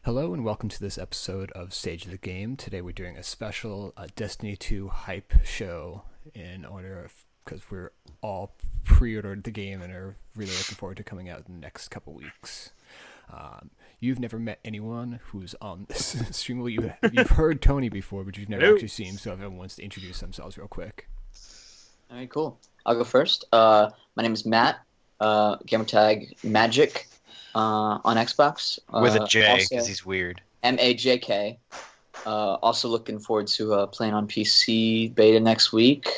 Hello and welcome to this episode of Stage of the Game. Today we're doing a special Destiny 2 hype show in order of because we're all pre-ordered the game and are really looking forward to coming out in the next couple weeks. You've never met anyone who's on this stream. Well, you've heard Tony before, but you've never actually seen him. So everyone wants to introduce themselves real quick. All right, cool. I'll go first. My name is Matt. Gamertag Magic. On Xbox. With a J, because he's weird. MAJK. Also looking forward to playing on PC beta next week.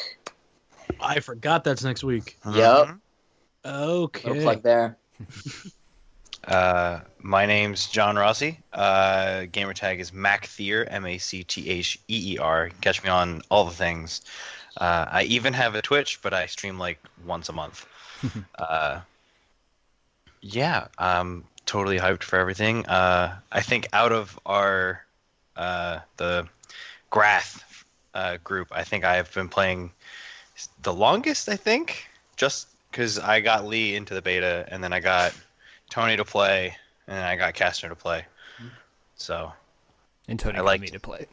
I forgot that's next week. Yep. Okay. Little plug there. My name's John Rossi. Gamertag is MacTheer, MacTheer. Catch me on all the things. I even have a Twitch, but I stream like once a month. Yeah, I'm totally hyped for everything. I think out of our the Grath group, I think I have been playing the longest, I think, just because I got Lee into the beta, and then I got Tony to play, and then I got Castner to play. So, And Tony got me to play.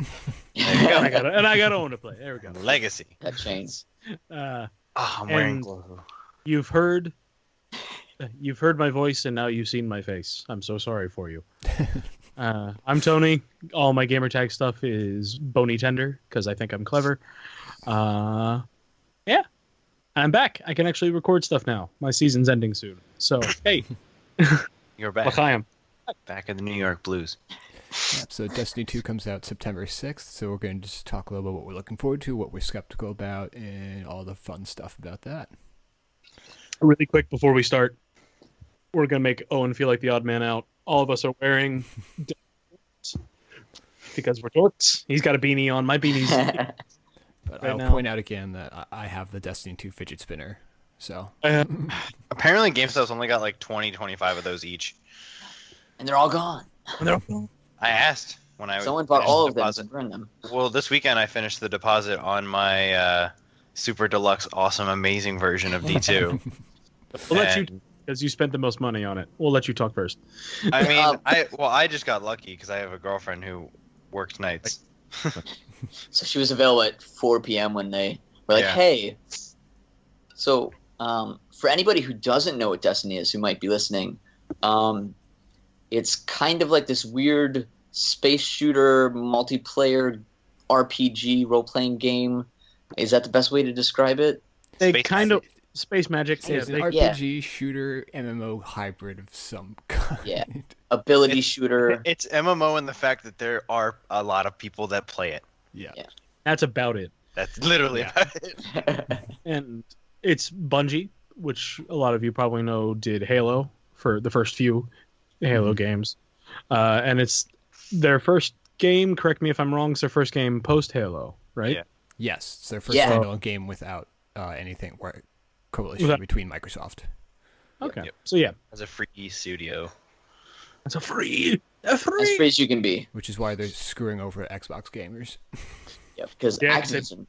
There you go. I got Owen to play. There we go. Legacy. That chains. I'm wearing glow. You've heard my voice, and now you've seen my face. I'm so sorry for you. I'm Tony. All my gamertag stuff is bony tender because I think I'm clever. Yeah, I'm back. I can actually record stuff now. My season's ending soon. So, hey. You're back. L'chaim. Back in the New York Blues. Yeah, so Destiny 2 comes out September 6th, so we're going to just talk a little bit what we're looking forward to, what we're skeptical about, and all the fun stuff about that. Really quick before we start, we're going to make Owen feel like the odd man out. All of us are wearing because we're dorks. He's got a beanie on. My beanie's... But Right I'll now. point out again that I have the Destiny 2 fidget spinner, so... Apparently, GameStop's only got like 20, 25 of those each. And they're all gone. I asked when I Someone bought finished all the of them deposit. and burned them. Well, this weekend I finished the deposit on my super deluxe, awesome, amazing version of D2. We'll let you, And, because you spent the most money on it. We'll let you talk first. I mean, I just got lucky because I have a girlfriend who works nights. So she was available at 4 p.m. when they were like, Yeah. hey. So for anybody who doesn't know what Destiny is, who might be listening, it's kind of like this weird space shooter, multiplayer RPG role-playing game. Is that the best way to describe it? They Space kind of... Space magic. It's Yeah, an they, RPG shooter MMO hybrid of some kind. Yeah. Ability shooter. It's MMO in the fact that there are a lot of people that play it. Yeah. that's about it. That's literally Yeah. about it. And it's Bungie, which a lot of you probably know did Halo for the first few Halo games. And it's their first game, correct me if I'm wrong, it's their first game post-Halo, right? Yeah. Yes, it's their first Yeah. standalone game without anything coalition Without- between Microsoft. Okay. Yep. So yeah, As a free studio. it's a free. As free as you can be. Which is why they're screwing over Xbox gamers. Yeah, because Yeah, Activision.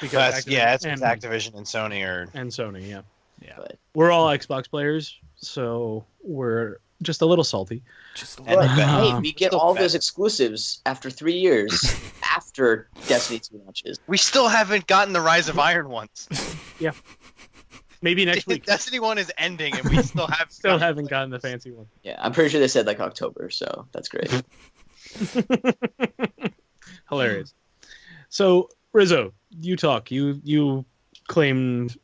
Because It's and, Activision and Sony are. and Sony, yeah. Yeah. But We're all Xbox players, so we're just a little salty. Just a And little But the- hey, we get still all better. those exclusives after 3 years after Destiny 2 launches. We still haven't gotten the Rise of Iron ones. Maybe next week. Destiny 1 is ending and we still have Still haven't gotten the fancy one. Yeah, I'm pretty sure they said like October, so that's great. Hilarious. So Rizzo, you talk. You claimed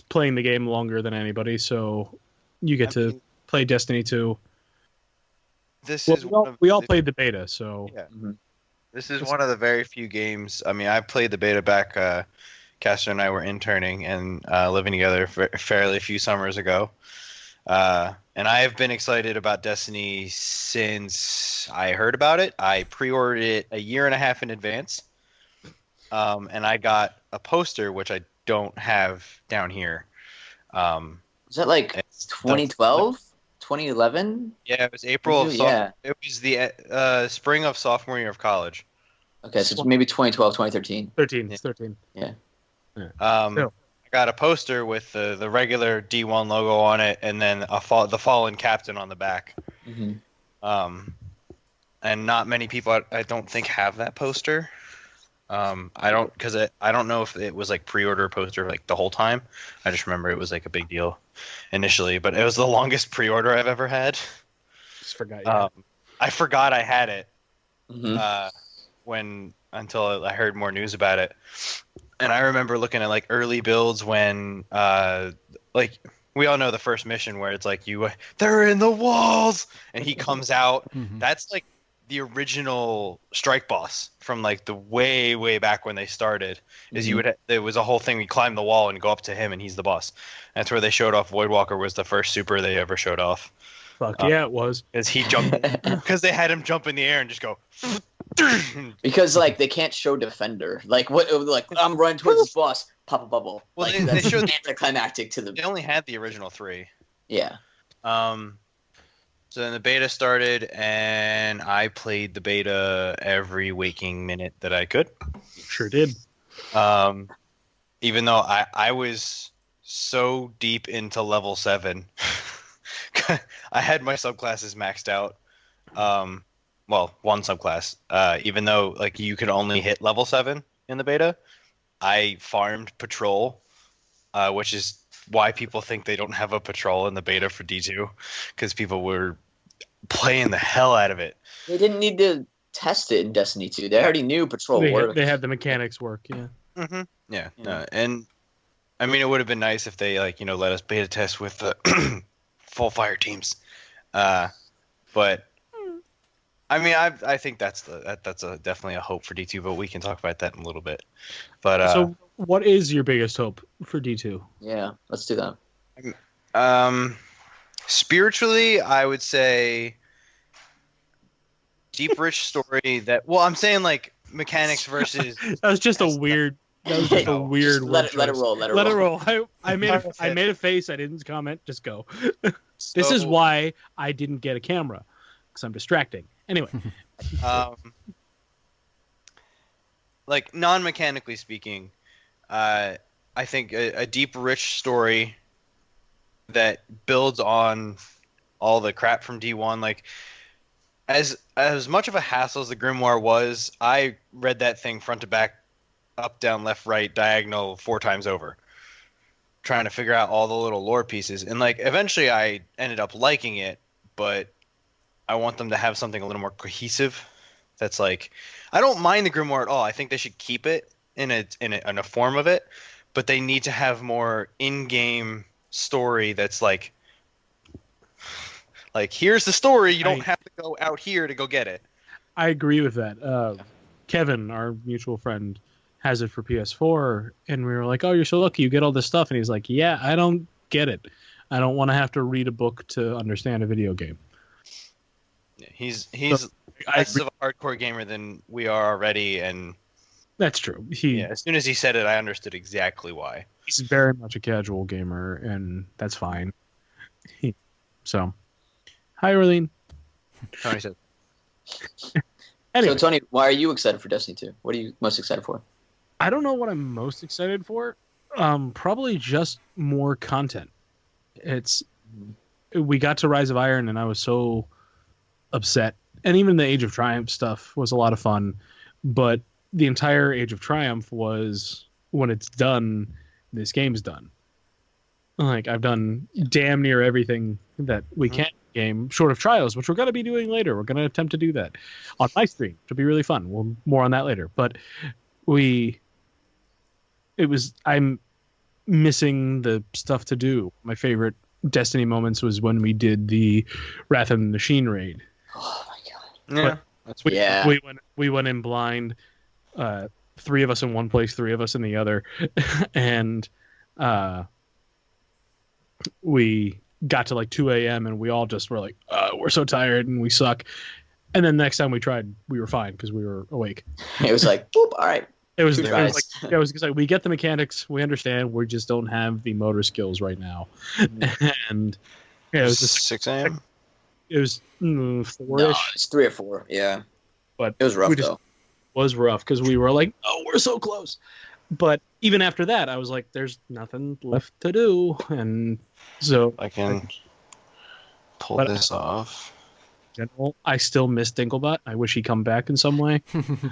playing the game longer than anybody, so you get to play Destiny 2. This Well, is we all played the beta, so Yeah. Mhm. This is one of the very few games. I mean, I played the beta back. Castor and I were interning and living together for fairly few summers ago. And I have been excited about Destiny since I heard about it. I pre-ordered it a year and a half in advance. And I got a poster, which I don't have down here. Was that like It's 2012? 2011? Yeah, it was April. Of Yeah. It was the spring of sophomore year of college. Okay, so it's maybe 2012, 2013. 13. It's 13. Yeah. Yeah. I got a poster with the regular D1 logo on it, and then the fallen captain on the back. Mm-hmm. And not many people, I don't think, have that poster. I don't know if it was like pre-order poster like the whole time. I just remember it was like a big deal initially, but it was the longest pre-order I've ever had. Just forgot you had it. I forgot I had it Mm-hmm. until I heard more news about it. And I remember looking at like early builds when like we all know the first mission where it's like they're in the walls and he comes out. Mhm. That's like the original strike boss from like the way back when they started. There was a whole thing, we climb the wall and go up to him and he's the boss. That's where they showed off Voidwalker was the first super they ever showed off. Fuck yeah, it was. Is he jumped because they had him jump in the air and just go Because like they can't show Defender. Like what? Like I'm running towards this boss, pop a bubble. Well, like they that's showed anticlimactic to they the. only had the original 3. Yeah. So then the beta started, and I played the beta every waking minute that I could. Sure did. Even though I was so deep into level 7, I had my subclasses maxed out. Well, one subclass. Even though like you could only hit level 7 in the beta, I farmed patrol, which is why people think they don't have a patrol in the beta for D2, because people were playing the hell out of it. They didn't need to test it in Destiny 2. They already knew patrol worked. They had the mechanics work, yeah. Mm-hmm. Yeah. No, and I mean, it would have been nice if they let us beta test with the full fire teams. But I mean, I think that's definitely a hope for D2, but we can talk about that in a little bit. But so what is your biggest hope for D2? Yeah, let's do that. Spiritually, I would say deep, rich story that. Well, I'm saying like mechanics versus. That was just a weird. That was just a weird. Let it roll. Let it roll. roll. I made a face. I didn't comment. Just go. This is why I didn't get a camera, because I'm distracting. Anyway. Like non-mechanically speaking, I think a deep, rich story that builds on all the crap from D1. Like as much of a hassle as the Grimoire was, I read that thing front to back, up, down, left, right, diagonal 4 times over, trying to figure out all the little lore pieces. And like eventually I ended up liking it, but I want them to have something a little more cohesive. That's like, I don't mind the Grimoire at all. I think they should keep it in a form of it, but they need to have more in-game story that's like here's the story. You don't have to go out here to go get it. I agree with that. Kevin, our mutual friend, has it for PS4, and we were like, "Oh, you're so lucky, you get all this stuff." And he's like, "Yeah, I don't get it. I don't want to have to read a book to understand a video game." Yeah, he's less of a hardcore gamer than we are already, and that's true. As soon as he said it, I understood exactly why. He's very much a casual gamer, and that's fine. So, hi, Arlene. Tony said. Anyway. So, Tony, why are you excited for Destiny 2? What are you most excited for? I don't know what I'm most excited for. Probably just more content. We got to Rise of Iron, and I was so upset. And even the Age of Triumph stuff was a lot of fun, but the entire Age of Triumph was, when it's done, this game's done. Like, I've done damn near everything that we can game, short of Trials, which we're going to be doing later. We're going to attempt to do that on my stream, which will be really fun. We'll more on that later. But I'm missing the stuff to do. My favorite Destiny moments was when we did the Wrath of the Machine raid. Oh my god! Yeah, we went in blind. 3 of us in one place, 3 of us in the other, and we got to like 2 a.m. and we all just were like, we're so tired and we suck. And then next time we tried, we were fine because we were awake. It was like, boop, all right. It was like we get the mechanics, we understand, we just don't have the motor skills right now. And yeah, it was just 6 a.m. It was 4ish. No, it's 3 or 4. Yeah, but it was rough though. Was rough because we were like, oh, we're so close. But even after that, I was like, there's nothing left to do, and so I can pull this off. general. I still miss Dinklebot. I wish he'd come back in some way.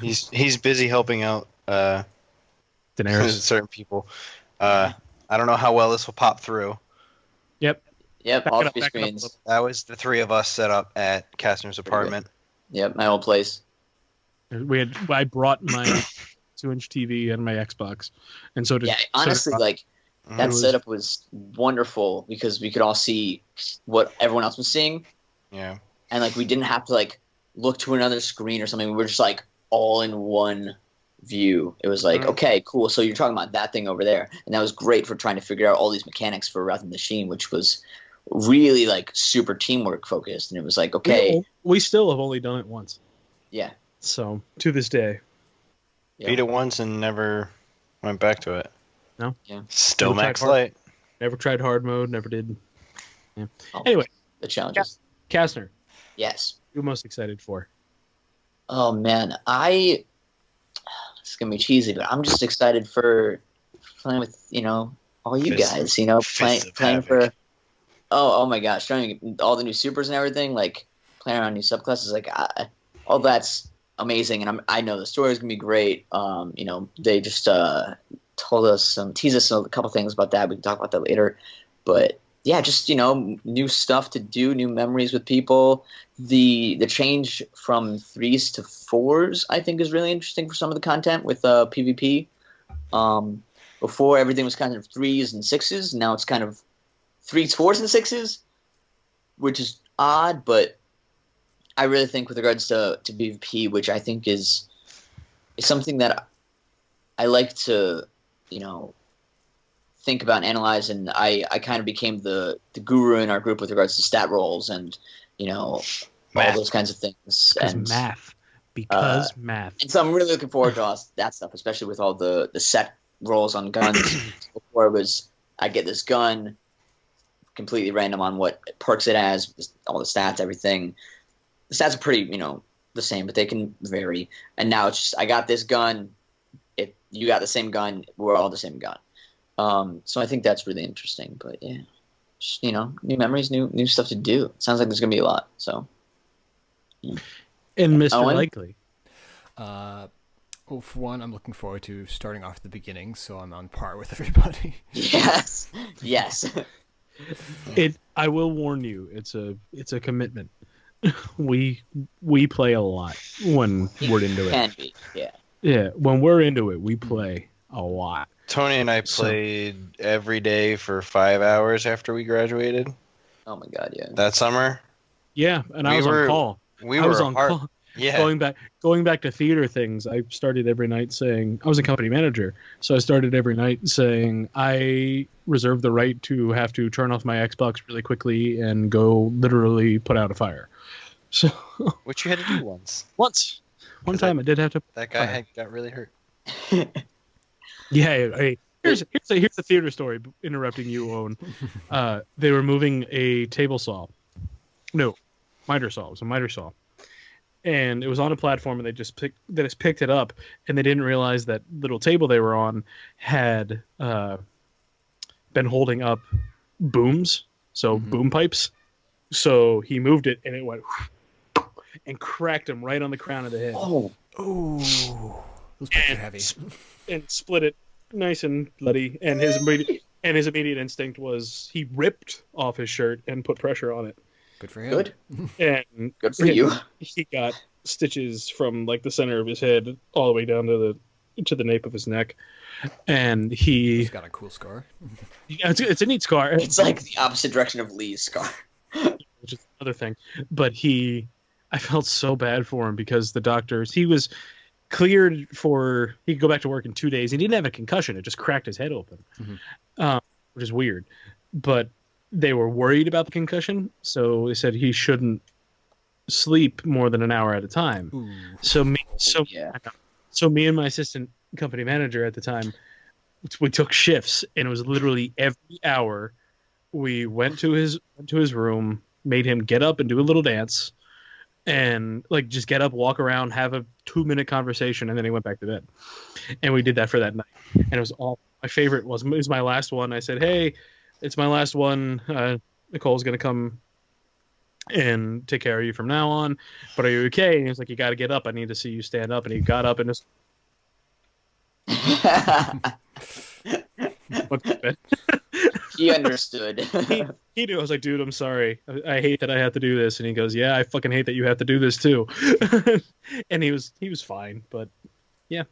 He's busy helping out Daenerys. certain people. I don't know how well this will pop through. Yep. Yep, Back all it up, three back it up a screens. little. That was the three of us set up at Kastner's apartment. Yep, my old place. I brought my 2-inch TV and my Xbox, and so did. Yeah, honestly, like that setup was wonderful because we could all see what everyone else was seeing, Yeah. and like we didn't have to like look to another screen or something. We were just like all in one view. It was like, okay, cool. So you're talking about that thing over there, and that was great for trying to figure out all these mechanics for Wrath of the Machine, which was really like super teamwork focused. And it was like, okay, we still have only done it once. yeah. So to this day, Beat it once and never went back to it. No. Yeah. Still Never max tried hard. light. never tried hard mode. Never did. Yeah. Oh, Anyway, the challenges. Kastner, Yes. who most excited for? Oh man, it's gonna be cheesy, but I'm just excited for playing with all you guys. Playing for. Oh my gosh, showing all the new supers and everything, like playing around new subclasses, like all that's amazing, and I know the story is gonna be great. They just teased us a couple things about that. We can talk about that later, but yeah, just new stuff to do, new memories with people. The change from 3s to 4s, I think, is really interesting for some of the content with PvP. Before everything was kind of 3s and 6s, now it's kind of 3s, 4s, and 6s, which is odd, but I really think with regards to PvP, which I think is something that I like to, think about and analyze, and I kind of became the guru in our group with regards to stat rolls and, all those kinds of things. And Math. Math. And so I'm really looking forward to all that stuff, especially with all the set rolls on guns. Before it was, I get this gun, completely random on what perks it has, all the stats, everything. The stats are pretty, the same, but they can vary. And now it's just, I got this gun. If you got the same gun, we're all the same gun. So I think that's really interesting. But yeah, just, new memories, new stuff to do. It sounds like there's gonna be a lot. So. Yeah. And Mr. Owen? Likely. Well, for one, I'm looking forward to starting off at the beginning, so I'm on par with everybody. Yes. I will warn you, it's a commitment. We play a lot when we're into it. Can be, yeah. Yeah, when we're into it, we play a lot. Tony and I played every day for 5 hours after we graduated. Oh my god, yeah. That summer. Yeah, and I was on call. I was on call. Yeah. Going back to theater things, I started every night saying I was a company manager, so I started every night saying I reserve the right to have to turn off my Xbox really quickly and go literally put out a fire. So, which you had to do once. One time I did have to. That guy got really hurt. Yeah. Hey, here's a theater story. Interrupting you, Owen. They were moving a table saw. No, miter saw. It was a miter saw. And it was on a platform, and they just picked it up, and they didn't realize that little table they were on had been holding up booms, so boom pipes. So he moved it, and it went and cracked him right on the crown of the head. Oh, those pipes are heavy. And split it nice and bloody. And his immediate instinct was he ripped off his shirt and put pressure on it. Good for him. Good. And good for you. He got stitches from like the center of his head all the way down to the nape of his neck, and he's got a cool scar. Yeah, it's a neat scar. It's like the opposite direction of Lee's scar, which is another thing. But I felt so bad for him because the doctors, he was cleared he could go back to work in 2 days. He didn't have a concussion; it just cracked his head open, which is weird. But they were worried about the concussion, so they said he shouldn't sleep more than an hour at a time. Ooh. So me and my assistant company manager at the time, we took shifts, and it was literally every hour we went to his room, made him get up and do a little dance, and like just get up, walk around, have a 2-minute conversation, and then he went back to bed. And we did that for that night, and it was all. My favorite was my last one. I said, "Hey, it's my last one. Nicole's gonna come and take care of you from now on. But are you okay? And he's like, you got to get up. I need to see you stand up. And he got up and just. He understood. He knew. I was like, dude, I'm sorry. I hate that I have to do this. And he goes, yeah, I fucking hate that you have to do this too. And he was fine. But yeah,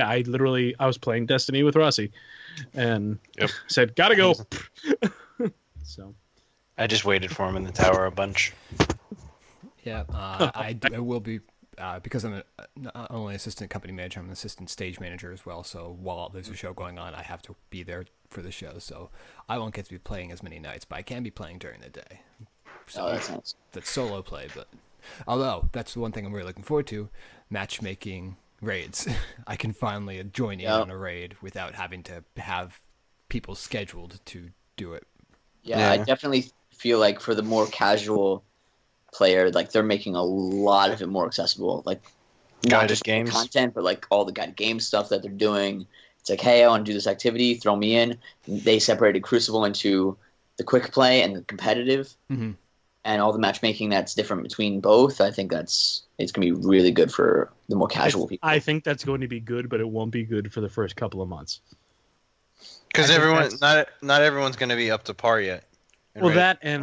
I was playing Destiny with Rossi, and said, gotta go. So I just waited for him in the tower a bunch. Yeah, I will be, because I'm not only assistant company manager, I'm an assistant stage manager as well. So while there's a show going on, I have to be there for the show. So I won't get to be playing as many nights, but I can be playing during the day. So that's nice. That's solo play, but although that's the one thing I'm really looking forward to, matchmaking raids. I can finally join in on a raid without having to have people scheduled to do it. Yeah, I definitely feel like for the more casual player, like they're making a lot of it more accessible. Like not just games content, but like all the guided game stuff that they're doing. It's like, hey, I want to do this activity, throw me in. They separated Crucible into the quick play and the competitive, and all the matchmaking that's different between both. I think it's gonna be really good for the more casual people. I think that's going to be good, but it won't be good for the first couple of months. Because not everyone's going to be up to par yet. Well, right? I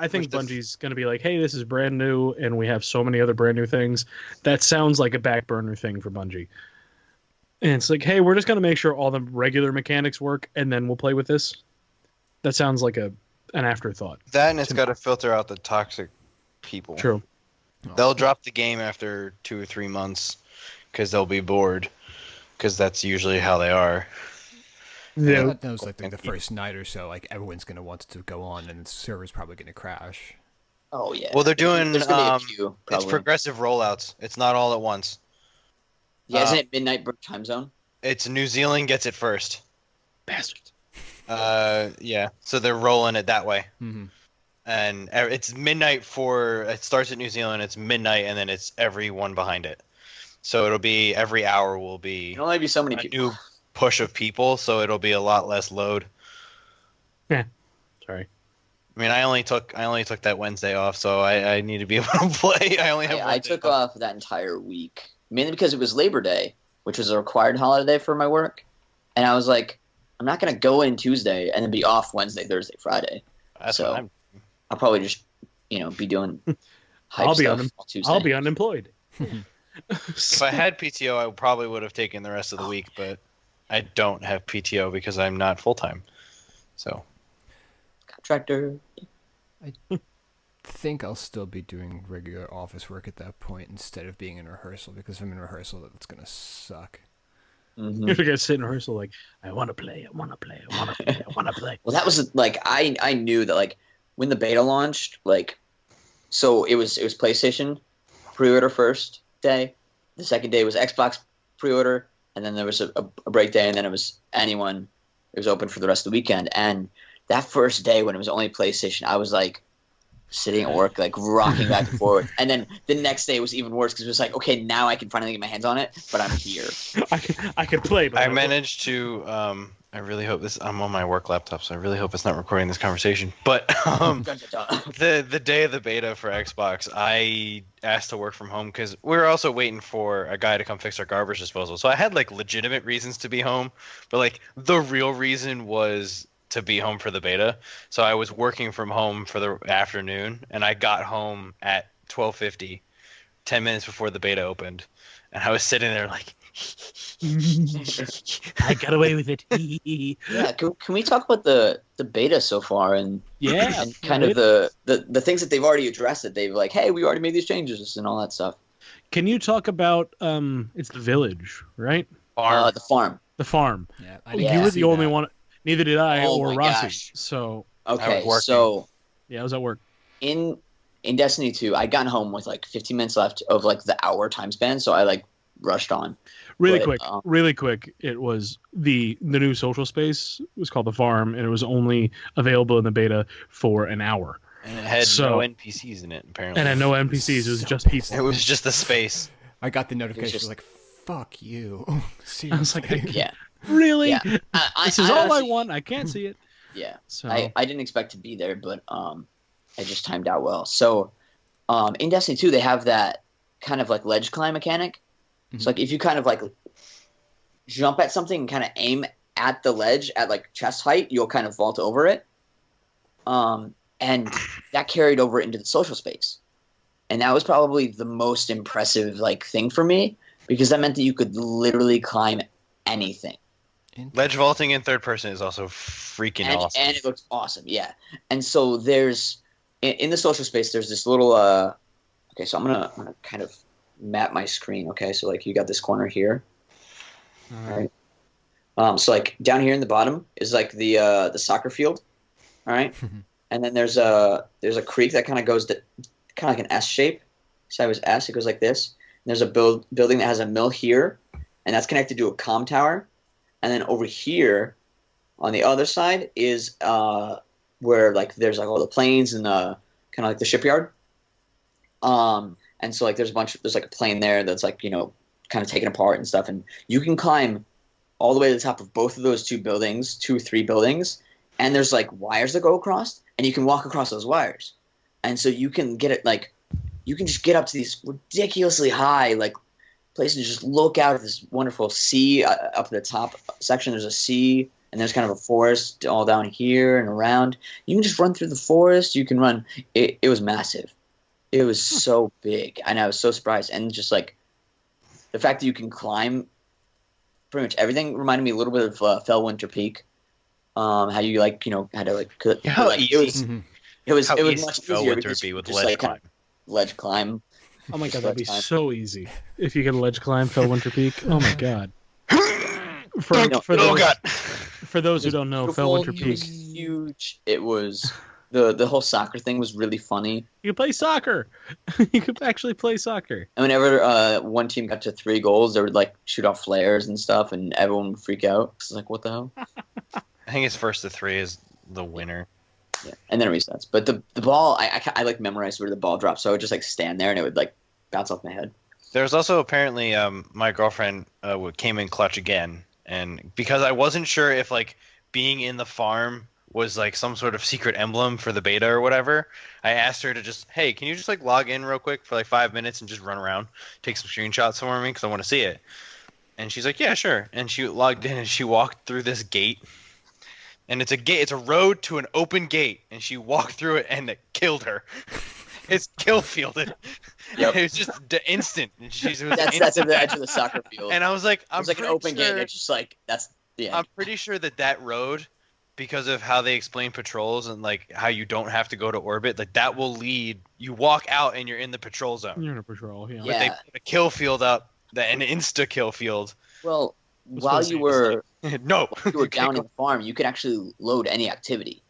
think Bungie's going to be like, hey, this is brand new, and we have so many other brand new things. That sounds like a back burner thing for Bungie. And it's like, hey, we're just going to make sure all the regular mechanics work, and then we'll play with this. That sounds like an afterthought. That, and it's got to filter out the toxic people. True. They'll drop the game after 2 or 3 months because they'll be bored, because that's usually how they are. Yeah, that was like the first night or so. Like everyone's gonna want to go on, and the server's probably gonna crash. Oh yeah. Well, they're doing There's gonna be a queue, it's progressive rollouts. It's not all at once. Yeah, isn't it midnight time zone? It's New Zealand gets it first. Bastards. Yeah. So they're rolling it that way. Mm-hmm. And it's midnight it starts at New Zealand. It's midnight, and then it's everyone behind it. So it'll be every hour will be. It'll only be so many people. New push of people, so it'll be a lot less load. Yeah. Sorry. I mean, I only took that Wednesday off, so I need to be able to play. I took off that entire week, mainly because it was Labor Day, which was a required holiday for my work, and I was like, I'm not gonna go in Tuesday and then be off Wednesday, Thursday, Friday. So I'll probably just be doing hype stuff on Tuesday. I'll be unemployed. If I had PTO, I probably would have taken the rest of the week, but I don't have PTO because I'm not full-time. So. Contractor. I think I'll still be doing regular office work at that point instead of being in rehearsal, because if I'm in rehearsal, that's going to suck. Mm-hmm. You're going to sit in rehearsal like, I want to play, I want to play, I want to play, I want to play. Well, that was like, I knew that like when the beta launched, like, so it was PlayStation pre-order first day. The second day was Xbox pre-order. And then there was a break day, and then it was anyone. It was open for the rest of the weekend. And that first day when it was only PlayStation, I was like sitting at work, like rocking back and forth. And then the next day was even worse because it was like, okay, now I can finally get my hands on it, but I'm here. I can play. But I managed to. I really hope I'm on my work laptop, so I really hope it's not recording this conversation. But the day of the beta for Xbox, I asked to work from home because we were also waiting for a guy to come fix our garbage disposal. So I had like legitimate reasons to be home, but like the real reason was to be home for the beta. So I was working from home for the afternoon, and I got home at 12:50, 10 minutes before the beta opened, and I was sitting there like. I got away with it. Yeah, can we talk about the beta so far and kind of the things that they've already addressed, that they've like, hey, we already made these changes and all that stuff. Can you talk about it's the village, right? The farm. The farm. Yeah, you were the only one. Neither did I Oh or my Rossi. gosh. So okay, so yeah, I was at work. In Destiny 2, I got home with like 15 minutes left of like the hour time span, so I like rushed on. Really quick. It was the new social space was called the farm, and it was only available in the beta for an hour. And it had no NPCs in it, apparently. And it had no NPCs. It was just people. It was just the space. I got the notification. I was like, "Fuck you!" Seriously. I was like, yeah, really? Yeah. This is all I want. I can't see it. Yeah. So I didn't expect to be there, but it just timed out well. So in Destiny 2, they have that kind of like ledge climb mechanic. So like if you kind of like jump at something and kind of aim at the ledge at like chest height, you'll kind of vault over it. And that carried over into the social space. And that was probably the most impressive like thing for me, because that meant that you could literally climb anything. Ledge vaulting in third person is also freaking awesome. And it looks awesome, yeah. And so there's in the social space, there's this little okay, so I'm gonna kind of map my screen. Okay, so like you got this corner here. All right. So like down here in the bottom is like the soccer field. All right. And then there's a creek that kind of goes kind of like an S shape. So it was S. It goes like this. And there's a building that has a mill here, and that's connected to a comm tower. And then over here, on the other side, is where like there's like all the planes and kind of like the shipyard. And so like there's like a plane there that's like, you know, kind of taken apart and stuff, and you can climb all the way to the top of both of those 3 buildings, and there's like wires that go across, and you can walk across those wires, and so you can get it like you can just get up to these ridiculously high like places and just look out at this wonderful sea up at the top section. There's a sea, and there's kind of a forest all down here and around. You can just run through the forest. You can run. It was massive. It was so big, and I was so surprised. And just like the fact that you can climb pretty much everything reminded me a little bit of Fellwinter Peak. How you like, you know, had to like, How like easy. it was How much easy easier Fellwinter because be with just, ledge like, climb? kind of ledge climb. Oh my god, that'd be Ledge climb. so easy if you could ledge climb Fellwinter Peak. Oh my god. For Oh god. For those who don't know, Fellwinter It was Peak, huge. It was the whole soccer thing was really funny. you could play soccer. You could actually play soccer. And whenever one team got to 3 goals, they would like shoot off flares and stuff, and everyone would freak out. It's like, what the hell? I think it's first to 3 is the winner. Yeah, and then it resets. But the ball, I like memorized where the ball dropped, so I would just like stand there and it would like bounce off my head. There's also apparently my girlfriend came in clutch again, and because I wasn't sure if like being in the farm was like some sort of secret emblem for the beta or whatever, I asked her to just, hey, can you just like log in real quick for like 5 minutes and just run around, take some screenshots for me because I want to see it. And she's like, yeah, sure. And she logged in and she walked through this gate. And it's a gate. It's a road to an open gate, and she walked through it, and it killed her. It's kill fielded. Yep. It was just instant. That's at the edge of the soccer field. And I was like, It was like an open gate. And it's just like that's the end. I'm pretty sure that road, because of how they explain patrols and like how you don't have to go to orbit, like that will lead. You walk out and you're in the patrol zone. You're in a patrol, yeah. Yeah. But they put a kill field up, an insta kill field. Well, was while supposed you to be were No, you were down in the farm, you could actually load any activity,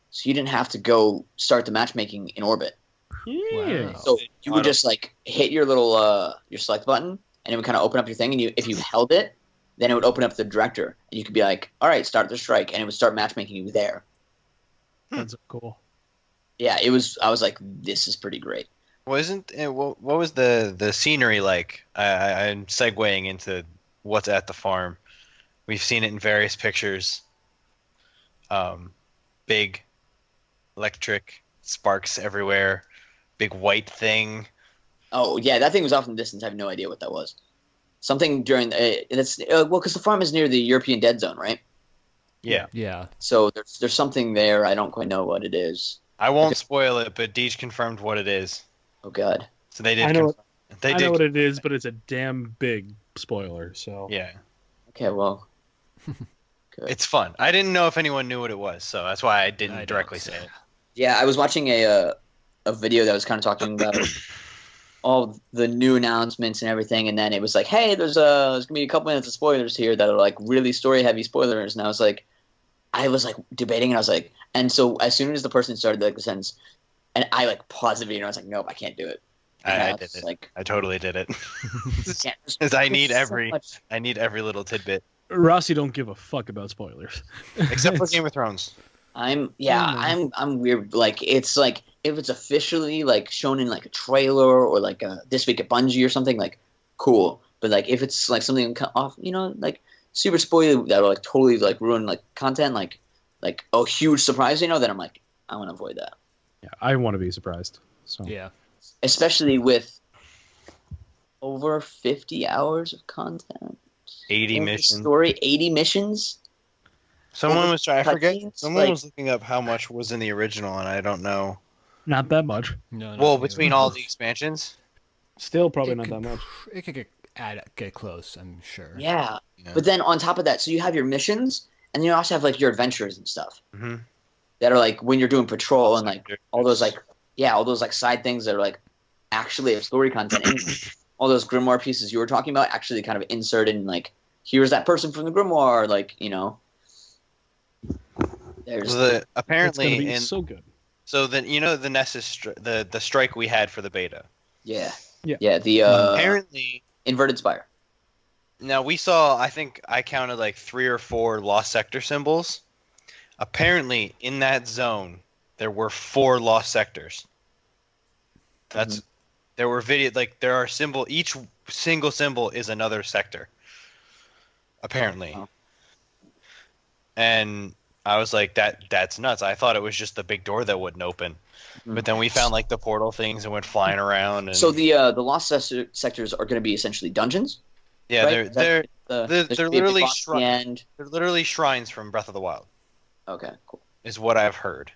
so you didn't have to go start the matchmaking in orbit. Yeah. Wow. So you would just like hit your little your select button, and it would kind of open up your thing. And if you held it, then it would open up the director, and you could be like, "All right, start the strike," and it would start matchmaking you there. That's cool. Yeah, it was. I was like, "This is pretty great." Wasn't what was the scenery like? I'm segueing into what's at the farm. We've seen it in various pictures. Big electric sparks everywhere. Big white thing. Oh yeah, that thing was off in the distance. I have no idea what that was. Something during that's well, because the farm is near the European Dead Zone, right? Yeah. Yeah. So there's something there. I don't quite know what it is. I won't spoil it, but Deej confirmed what it is. Oh god. So they did. I know. They I did. know what it is, but it's a damn big spoiler. So Yeah. Okay, well. Good. It's fun. I didn't know if anyone knew what it was, so that's why I didn't I don't, directly so. say it. Yeah, I was watching a video that was kind of talking about all the new announcements and everything, and then it was like, hey, there's gonna be a couple minutes of spoilers here that are like really story heavy spoilers, and I was like debating, and I was like, and so as soon as the person started like the sentence, and I like paused the video, and I was like, nope, I can't do it. And I was did it. Like, I totally did it. can't- Because I need there's so every much- every little tidbit, Rossi don't give a fuck about spoilers. except for Game of Thrones. I'm Mm. weird. Like it's like if it's officially like shown in like a trailer or like this week at Bungie or something, like cool. But like if it's like something off, you know, like super spoiler that'll like totally like ruin like content, like a huge surprise, you know, then I'm like I want to avoid that. Yeah, I want to be surprised. So Yeah. Especially with over 50 hours of content. 80 Over missions. Story, 80 missions. Someone was trying. I forget. Cutscenes, Someone like- was looking up how much was in the original, and I don't know. not that much. No. Well, not between neither. all the expansions. Still probably It not could- that much. It could get close, I'm sure. Yeah. Yeah. But then on top of that, so you have your missions, and then you also have like your adventures and stuff Mm-hmm. that are like when you're doing patrol and like all those like all those like side things that are like actually have story content, and all those grimoire pieces you were talking about actually kind of inserted in like here's that person from the grimoire, like there's The, It's apparently, gonna be in so good. so then the Nessus the strike we had for the beta. yeah Yeah. the Apparently, inverted spire. now we saw. I think I counted like 3 or 4 lost sector symbols. Apparently, in that zone, there were 4 lost sectors. That's there were there are each single symbol is another sector. Apparently. Oh. And I was like, that's nuts. I thought it was just the big door that wouldn't open. But then we found like the portal things and went flying around. And So the lost sectors are going to be essentially dungeons. yeah, right? they're There should they're be a big literally boss at the end. they're literally shrines from Breath of the Wild, Okay, cool. is what I've heard.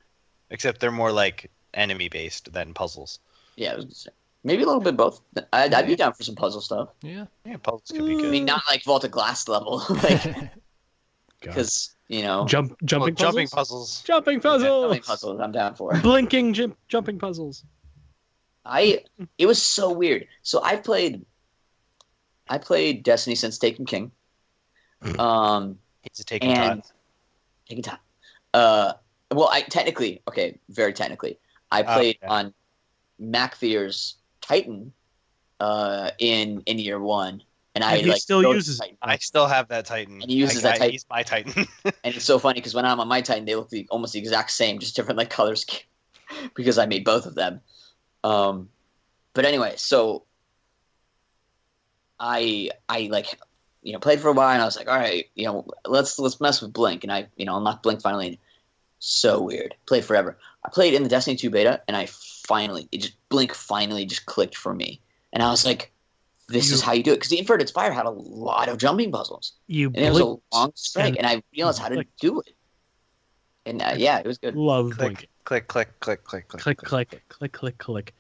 Except they're more like enemy based than puzzles. Yeah, I was gonna say. Maybe a little bit both. I'd be down for some puzzle stuff. Yeah. Yeah, puzzles could be I good. mean, not like Vault of Glass level, like God. because Jumping Well, jumping puzzles. puzzles. Jumping puzzles. jumping puzzles I'm down for. Blinking jumping puzzles. It was so weird. So I played Destiny since Taken King. He's a taking time. And taking time. Well, very technically, I played okay. on Macfear's Titan in year 1, and I And he like still rode uses it. Titan. I still have that Titan. And he uses that Titan. He's my Titan. And it's so funny because when I'm on my Titan, they look almost the exact same, just different like colors, because I made both of them. But anyway, so I like played for a while, and I was like, all right, let's mess with Blink, and I unlocked Blink finally. And so weird, played forever. I played in the Destiny 2 beta, and Blink finally just clicked for me, and I was like, this is how you do it, because the Inverted Spire had a lot of jumping puzzles. And it was a long strike, and I realized how to do it. And it was good. Love blinking. click, click, click, click, Click, click, click, click, click.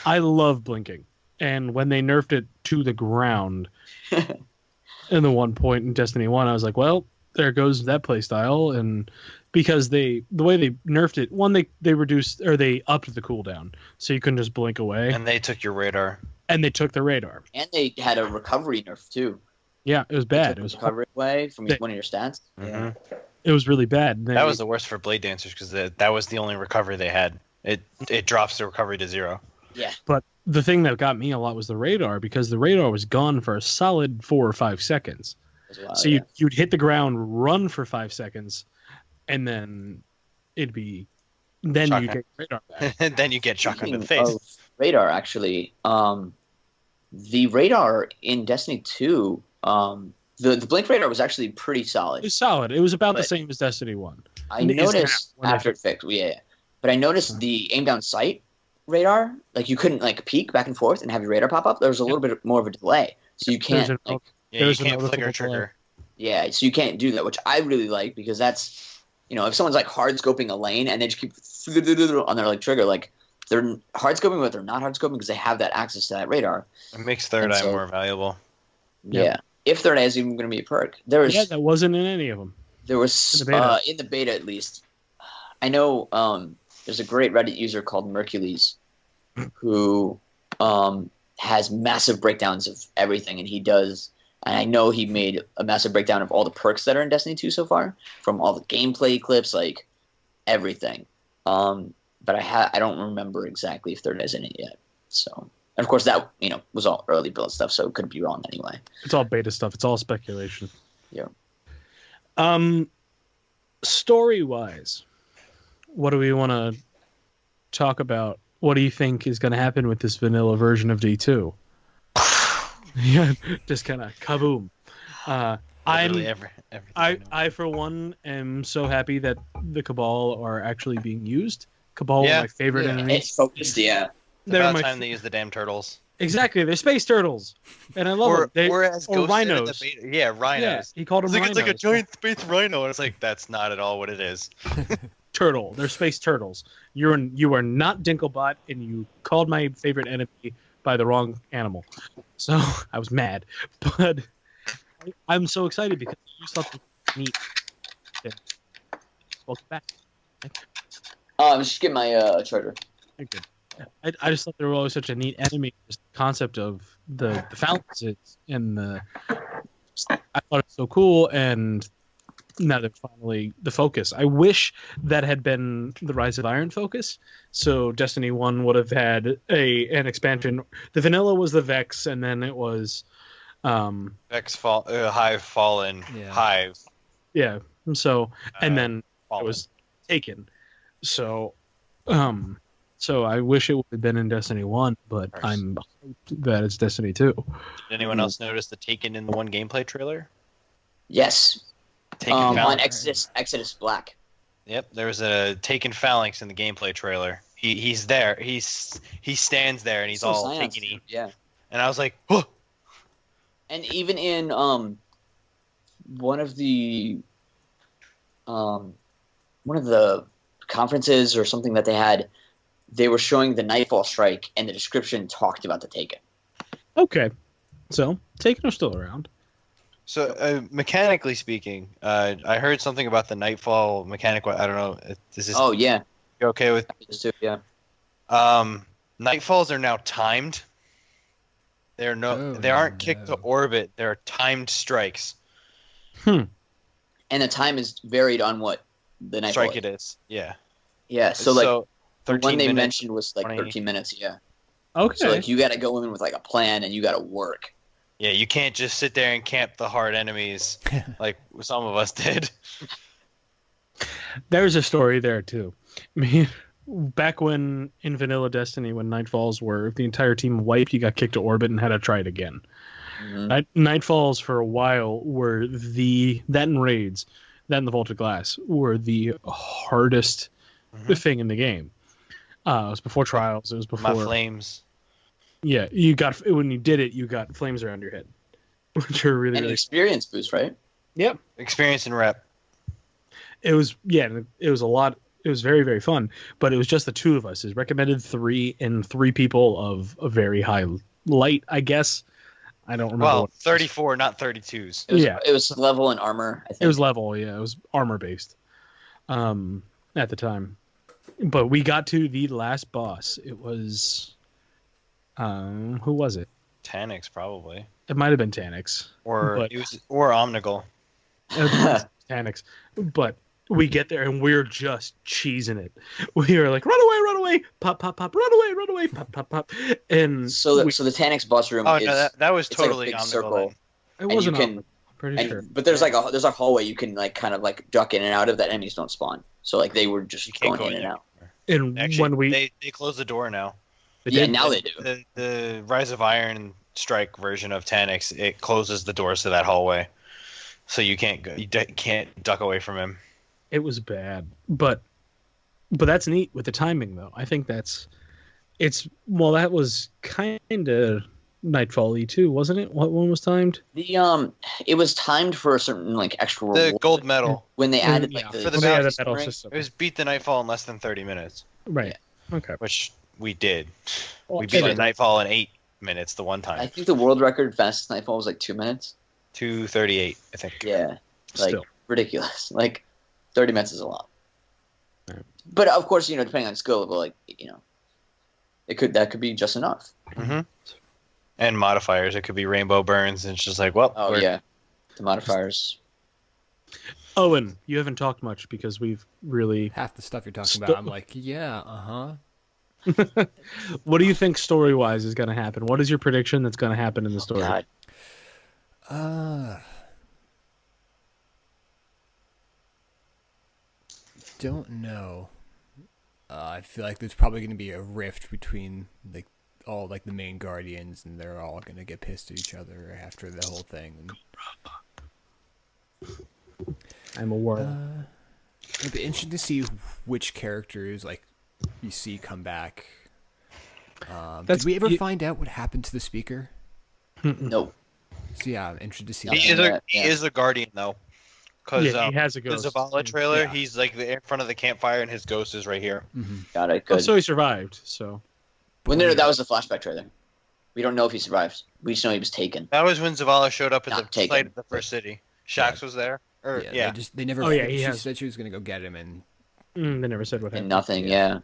I love blinking. And when they nerfed it to the ground in the one point in Destiny 1, I was like, well, there goes that playstyle. And because the way they nerfed it, one, they reduced, or they upped the cooldown. So you couldn't just blink away. And they took your radar. And they took the radar. And they had a recovery nerf too. Yeah, it was They bad. took It was recovery away from They- one of your stats. Mhm. It was really bad. That was the worst for Blade Dancers because that was the only recovery they had. It drops the recovery to 0. But the thing that got me a lot was the radar, because the radar was gone for a solid 4 or 5 seconds. As well, So you'd hit the ground, run for 5 seconds, and then it'd be you Shotgun. get radar back. And then you get shotgun to the Speaking face. of radar, actually, the radar in Destiny 2, the blink radar was actually pretty It solid. was solid. It was about the But- same as Destiny 1. I It is now, noticed when they after it fixed, but I noticed the aim down sight radar, like you couldn't like peek back and forth and have your radar pop up. There was a little bit more of a delay, so you There's can't an- like Yeah, you There's a can't flicker noticeable trigger. so you can't do that, which I really like, because that's if someone's like hard scoping a lane and they just keep on their like trigger, like they're hard scoping, but they're not hard scoping because they have that access to that radar. It makes Third And Eye so- more valuable. Yeah. If Third Eye is even going to be a perk, there was Yeah, that wasn't in any of them. there was In the beta. in the beta at least. I know there's a great Reddit user called Mercules who has massive breakdowns of everything, and I know he made a massive breakdown of all the perks that are in Destiny 2 so far, from all the gameplay clips, like everything. But I don't remember exactly if Third Eye's in it yet. So, and of course that was all early build stuff, so it could be wrong anyway. It's all beta stuff. It's all speculation. Yeah. Story-wise, what do we want to talk about? What do you think is going to happen with this vanilla version of D2? Yeah, just kind of kaboom. Literally everything. I for one am so happy that the Cabal are actually being used Cabal Yeah. were my favorite Yeah. enemies. It's focused, yeah. It's They're about my time they use the damn turtles. exactly. They're space turtles, and I love them. Or as or Ghost said in the rhinos. beta, yeah, rhinos. Yeah, he called them It's like, rhinos. it's like a giant space rhino, and it's like that's not at all what it is. Turtle. They're space turtles. You are not Dinklebot, and you called my favorite enemy by the wrong animal. So I was mad, but I'm so excited because you something neat. Welcome back. I'm just getting my charger. You're good. I just thought they were always such a neat enemy. Just the concept of the phalanxes and I thought it was so cool, and now they're finally the focus. I wish that had been the Rise of Iron focus. So Destiny 1 would have had an expansion. The vanilla was the Vex, and then it was Hive Fallen, Yeah. Hive. yeah. So and then Fallen. it was taken. So so I wish it would have been in Destiny 1, but Nice. I'm hoped that it's Destiny 2. Did anyone else notice the Taken in the one gameplay trailer? Yes. Taken On Phalanx. Exodus Black. Yep, there was a Taken Phalanx in the gameplay trailer. He's there. He stands there and he's all Science, taken-y. yeah. And I was like, oh, And even in one of the conferences or something that they had, they were showing the Nightfall Strike, and the description talked about the Taken. Okay. So, Taken are still around. So mechanically speaking, I heard something about the Nightfall mechanic. I don't know. Is this Oh yeah, you okay with? this too, yeah. Nightfalls are now timed. They aren't kicked to no. orbit. They're timed strikes. And the time is varied on what the Nightfall. Strike it is. Yeah. Yeah, so like the 13 one they minutes, mentioned was like 20. 13 minutes. Yeah. Okay. So like you got to go in with like a plan, and you got to work. Yeah, you can't just sit there and camp the hard enemies like some of us did. There's a story there, too. I mean, back when in Vanilla Destiny, when Nightfalls were, if the entire team wiped, you got kicked to orbit and had to try it again. Mhm. Nightfalls, for a while, were that and Raids, that and the Vaulted Glass, were the hardest thing in the game. It was before Trials. It was before... My flames. Yeah, when you did it, you got flames around your head, which are really, And an really... experience boost, right? Yep. Experience and rep. It was a lot. It was very, very fun, but it was just the two of us. It's recommended 3 and 3 people of a very high light, I guess. I don't remember. Well, what 34, not 32s. It was level and armor, I think. it was level. Yeah, it was armor based. At the time, but we got to the last boss. It was, who was it? Tanix probably, It might have been Tanix. or But- or Omnigul. It was Tanix, but. We get there and we're just cheesing it. We are like, run away, pop, pop, pop, run away, pop, pop, pop. And so the Tanix boss room Oh is no, that was it's like a totally big Omnigul. circle. Then. it wasn't. you can- I'm pretty sure. but there's like a hallway you can like kind of like duck in and out of that enemies don't spawn. So like they were just You can't going go in and out. And Actually, when they closed the door now. Yeah, now they do. The Rise of Iron Strike version of Tanix, it closes the doors to that hallway, so you can't go. Can't duck away from him. it was bad, but that's neat with the timing though. I think that was kind of Nightfall-y too, wasn't it? What one was timed? The it was timed for a certain like extra The reward gold medal. when they added like Yeah, the for the when they had bounty a medal right? system. It was beat the Nightfall in less than 30 minutes, Right. Okay. which we did. Well, We beat it the is. Nightfall in 8 minutes the one I time. think the world record fastest Nightfall was like 2 minutes. 2:38, I think. Yeah, like Still. ridiculous. Like 30 minutes is a lot. Right. But of course, depending on skill level, like that could be just enough. hmm And modifiers. It could be rainbow burns, and it's just like, well, Oh yeah, the modifiers. Owen, you haven't talked much because we've really. Half the stuff you're talking about, I'm like, yeah, What do you think story wise is going to happen? What is your prediction that's going to happen in the story? God, don't know. I feel like there's probably going to be a rift between like all like the main guardians, and they're all going to get pissed at each other after the whole thing. I'm aware. It'd be interesting to see which characters like you see come back. That's- Did we ever you- find out what happened to the speaker? No. So yeah, I'm interested to see He that. He is a guardian though, because Yeah, he has a the ghost. Zavala trailer, Yeah. he's like in front of the campfire, and his ghost is right here. Got it. Oh, Good. so he survived. So Well, no, that was the flashback trailer. We don't know if he survived. We just know he was taken. That was when Zavala showed up at Not the taken. site of the first city. Shax was there. Or yeah. They never. Oh, yeah, he she has- said she was gonna go get him, and they never said what And happened. nothing, Yeah. yeah.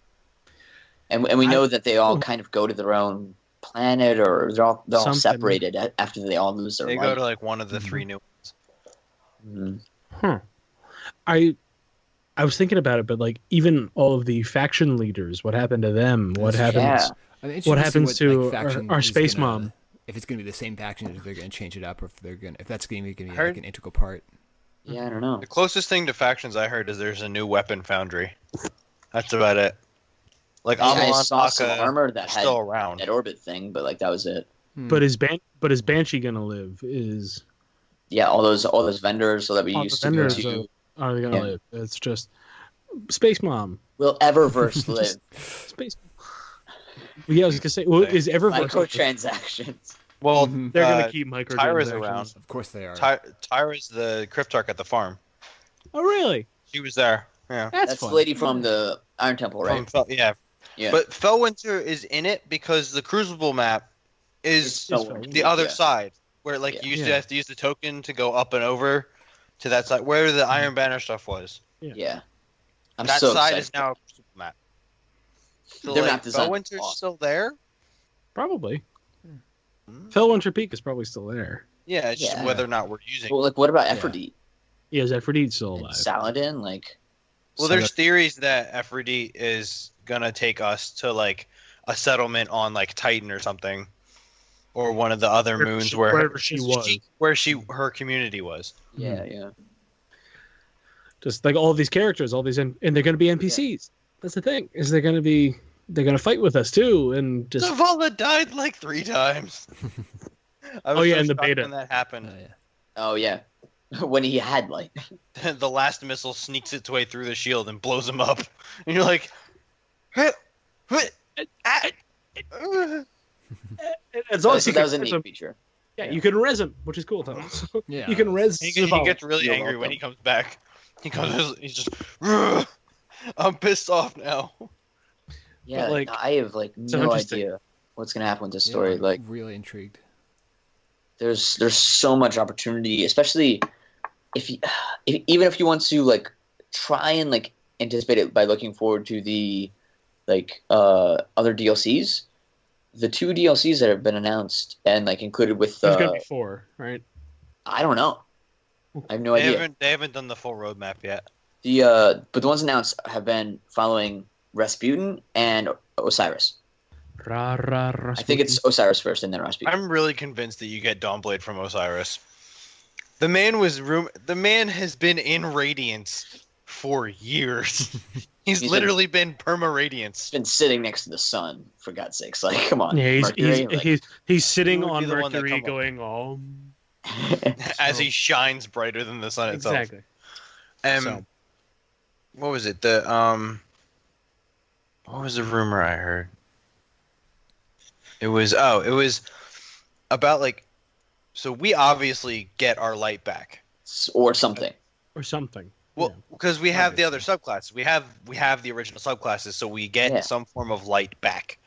And we know that they all kind of go to their own planet, or they're all Something. separated after they all lose their They life. go to like one of the three new ones. Mhm. Huh. I was thinking about it, but like even all of the faction leaders, what happened to them? What happens? Yeah. I mean, What happens to faction our is space gonna- mom? If it's gonna be the same faction, if they're gonna change it up, or if that's gonna be I heard- like an integral part. Yeah, I don't know. The closest thing to factions I heard is there's a new weapon foundry. That's about it. Like I Amalon saw some Aka armor that had still around. that orbit thing, but like that was it. But is Banshee gonna live? Is Yeah, all those vendors that we all the used to go vendors to are they gonna Yeah. live? It's just Space Mom. will Eververse live. Space. Yeah, I was gonna say, well, is Eververse? Microtransactions. Well, They're gonna keep microtransactions. Tyra's around. Of course they are. Tyra's the Cryptarch at the farm. Oh, really? She was there. Yeah. That's That's fun. the lady from the Iron Temple, right? Yeah. Yeah. But Fellwinter is in it because the Crucible map It's is so the other yeah. side, where like Yeah. you used to Yeah. have to use the token to go up and over to that side, where the Iron Banner stuff was. Yeah. I'm That so side excited. is now a Crucible map. So Their like, map design is Fellwinter's awesome. still there. Probably. Fellwinter Peak is probably still there. Yeah, it's just Yeah. whether or not we're using. Well, like, what about Yeah. Aphrodite Yeah, is Aphrodite still and alive? Saladin? Like, Well, there's theories that Aphrodite is gonna take us to like a settlement on like Titan or something, or one of the other Wherever moons she- where wherever she was. where her community was. yeah, yeah. Just like all these characters, all these, and they're going to be NPCs. That's the thing. Is they're going to fight with us too, and just Zavala died like 3 times. I was Oh, yeah, so in the shocked beta. when that happened. Yeah. Oh yeah, when he had like. The last missile sneaks its way through the shield and blows him up, and you're like, "Huh, huh, ah, it's So also that was a you neat can- feature. yeah, you can res him, which is cool, Thomas. Yeah. You can res. he Zavala. gets really You're angry when welcome. he comes back. He comes, he's just, "Ugh, I'm pissed off now." Yeah, like, I have like so no interesting. idea what's gonna happen with this Yeah, story. I'm Like, really intrigued. there's so much opportunity, especially even if you want to like try and like anticipate it by looking forward to the like other DLCs. The 2 DLCs that have been announced and like included with There's going to be 4, right? I don't know. I have no idea. They haven't done the full roadmap yet. But the ones announced have been following Rasputin and Osiris. I think it's Osiris first and then Rasputin. I'm really convinced that you get Dawnblade from Osiris. The man has been in Radiance for years. He's He's literally been perma Radiance. It's been sitting next to the sun, for God's sakes. Like, come on. Yeah, Mercury, like- he's sitting Who would on be the one that Mercury come up? going, oh, As he shines brighter than the sun itself. exactly. So. What was it? What was the rumor I heard? It was about like, so we obviously get our light back. or something. Or something. Well, Yeah. because we have the other subclasses. We have the original subclasses, so we get Yeah. some form of light back.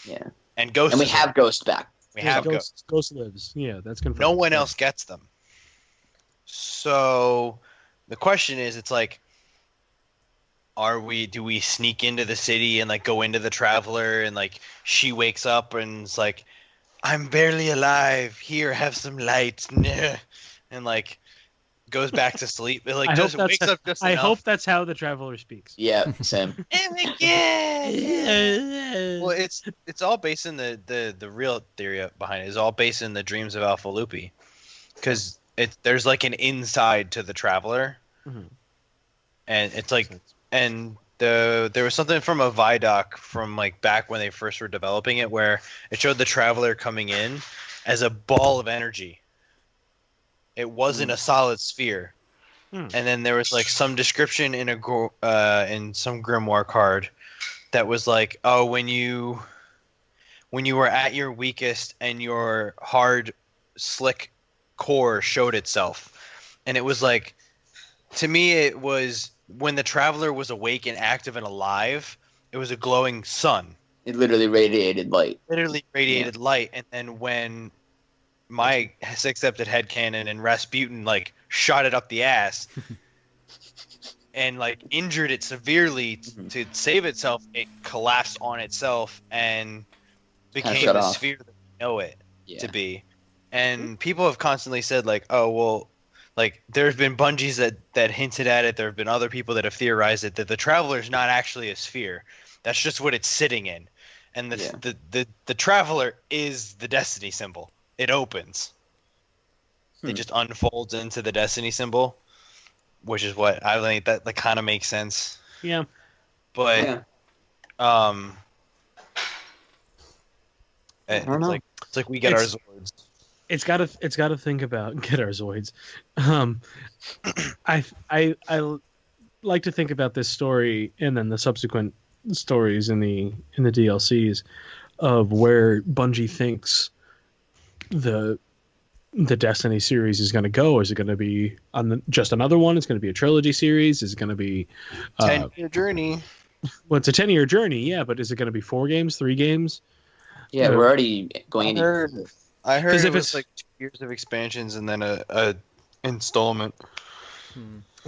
Yeah. And Ghost. And we is- have Ghost back. we have Ghost. Ghost lives. Yeah, that's confirmed. No one else gets them. So the question is, it's like, do we sneak into the city and like go into the Traveler and like she wakes up and it's like, I'm barely alive. Here, have some light. And like goes back to sleep. It like I just hope that's wakes up just I enough. hope that's how the Traveler speaks. Yeah, same. Well, it's all based in the real theory behind it is all based in the dreams of Alpha Lupi, because there's like an inside to the Traveler, Mhm. and it's like there was something from a Vidoc from like back when they first were developing it where it showed the Traveler coming in as a ball of energy. It wasn't a solid sphere. Hmm. And then there was like some description in in some grimoire card that was like, oh, when you were at your weakest and your hard, slick core showed itself. And it was like, to me, it was when the traveler was awake and active and alive, it was a glowing sun. It literally radiated light. Literally radiated light. And then when my accepted headcanon and Rasputin like shot it up the ass and like injured it severely to save itself, it collapsed on itself and became the sphere that we know it to be. And people have constantly said like, oh well, like there's been Bungies that hinted at it. There have been other people that have theorized it, that the Traveler's not actually a sphere. That's just what it's sitting in. And the Traveler is the Destiny symbol. It opens. It just unfolds into the Destiny symbol, which is what I think that kind of makes sense. Yeah. But it's like we get our Zords. It's got to think about get our Zoids. I like to think about this story and then the subsequent stories in the DLCs of where Bungie thinks the Destiny series is going to go. Is it going to be just another one? It's going to be a trilogy series. Is it going to be 10-year journey? Well, it's a 10-year journey, yeah, but is it going to be 4 games, 3 games? Yeah, we're already going into. I heard it was like 2 years of expansions and then a installment.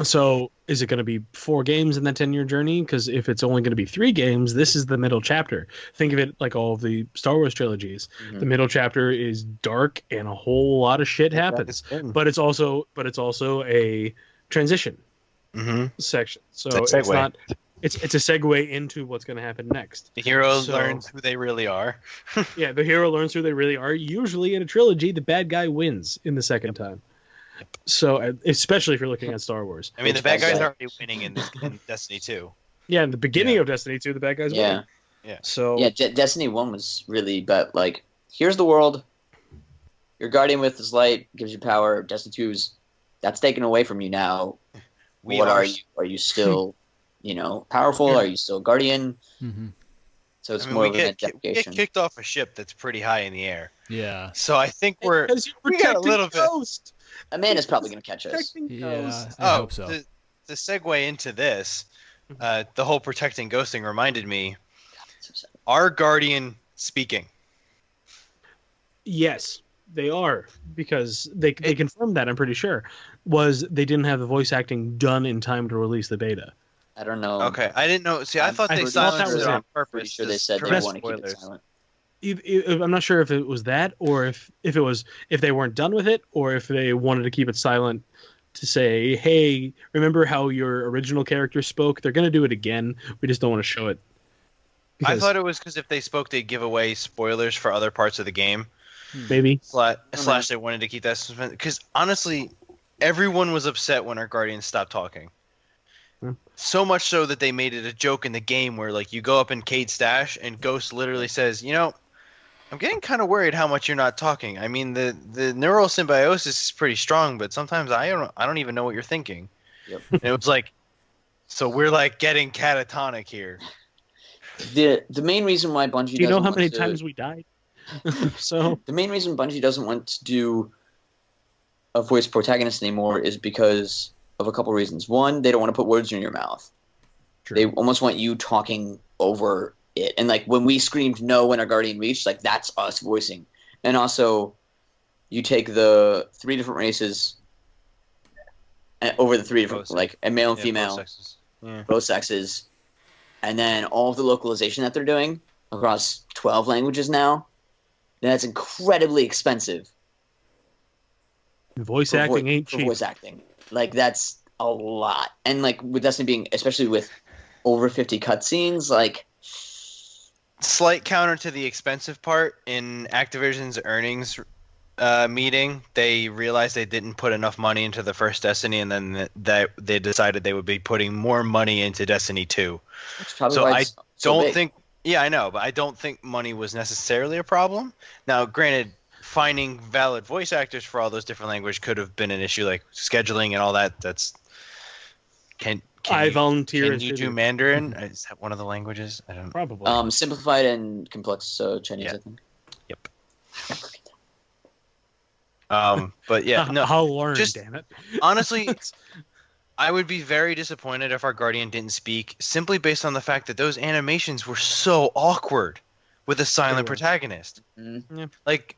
So is it going to be 4 games in that 10-year journey? Because if it's only going to be 3 games, this is the middle chapter. Think of it like all of the Star Wars trilogies. Mm-hmm. The middle chapter is dark and a whole lot of shit happens. But it's also a transition section. So it's not. It's a segue into what's going to happen next. The hero learns who they really are. Yeah, the hero learns who they really are. Usually in a trilogy, the bad guy wins in the second time. So, especially if you're looking at Star Wars. I mean, the bad guy's already winning in Destiny 2. Yeah, in the beginning of Destiny 2, the bad guy's winning. Yeah. So Destiny 1 was really about, like, here's the world. Your guardian with this light gives you power. Destiny 2's, that's taken away from you now. What are you? Are you still... powerful? Are you still guardian? Mm-hmm. So it's more of an identification. We get kicked off a ship that's pretty high in the air. Yeah. So I think we got a little bit. Amanda's probably going to catch us. Yeah, I hope so. To segue into this, the whole protecting Ghost thing reminded me. Are Guardian speaking? Yes, they are, because they confirmed that. I'm pretty sure they didn't have the voice acting done in time to release the beta. I don't know. Okay, I didn't know. See, I thought they silenced it on purpose. Pretty sure they said they want to keep it silent. I'm not sure if it was that, or if they weren't done with it, or if they wanted to keep it silent to say, "Hey, remember how your original character spoke? They're going to do it again. We just don't want to show it." I thought it was because if they spoke, they'd give away spoilers for other parts of the game. Maybe. Slash they wanted to keep that suspended. Because honestly, everyone was upset when our Guardians stopped talking. So much so that they made it a joke in the game where, like, you go up in Cade's stash and Ghost literally says, I'm getting kind of worried how much you're not talking. I mean, the neural symbiosis is pretty strong, but sometimes I don't even know what you're thinking. Yep. And it was like, so we're like getting catatonic here. The main reason why Bungie do you know how many times we died? So the main reason Bungie doesn't want to do a voice protagonist anymore is because of a couple reasons. One, they don't want to put words in your mouth. True. They almost want you talking over it. And like when we screamed no when our Guardian reached, like that's us voicing. And also, you take the 3 different races over the 3 different, like a male and female, both sexes, and then all of the localization that they're doing across 12 languages now. That's incredibly expensive. Voice acting ain't cheap. Voice acting. Like, that's a lot. And, like, with Destiny being, especially with over 50 cutscenes, like... Slight counter to the expensive part, in Activision's earnings meeting, they realized they didn't put enough money into the first Destiny, and then they decided they would be putting more money into Destiny 2. So I don't think... Yeah, I know, but I don't think money was necessarily a problem. Now, granted... Finding valid voice actors for all those different languages could have been an issue, like scheduling and all that. That's can I volunteer. Can you do Mandarin? Is that one of the languages? I don't know. Probably. Simplified and complex, so Chinese, Yeah. I think. Yep. But yeah, no. I'll learn. just- Damn it. Honestly, I would be very disappointed if our Guardian didn't speak, simply based on the fact that those animations were so awkward with a silent They were. protagonist. Mm. Yeah. Like,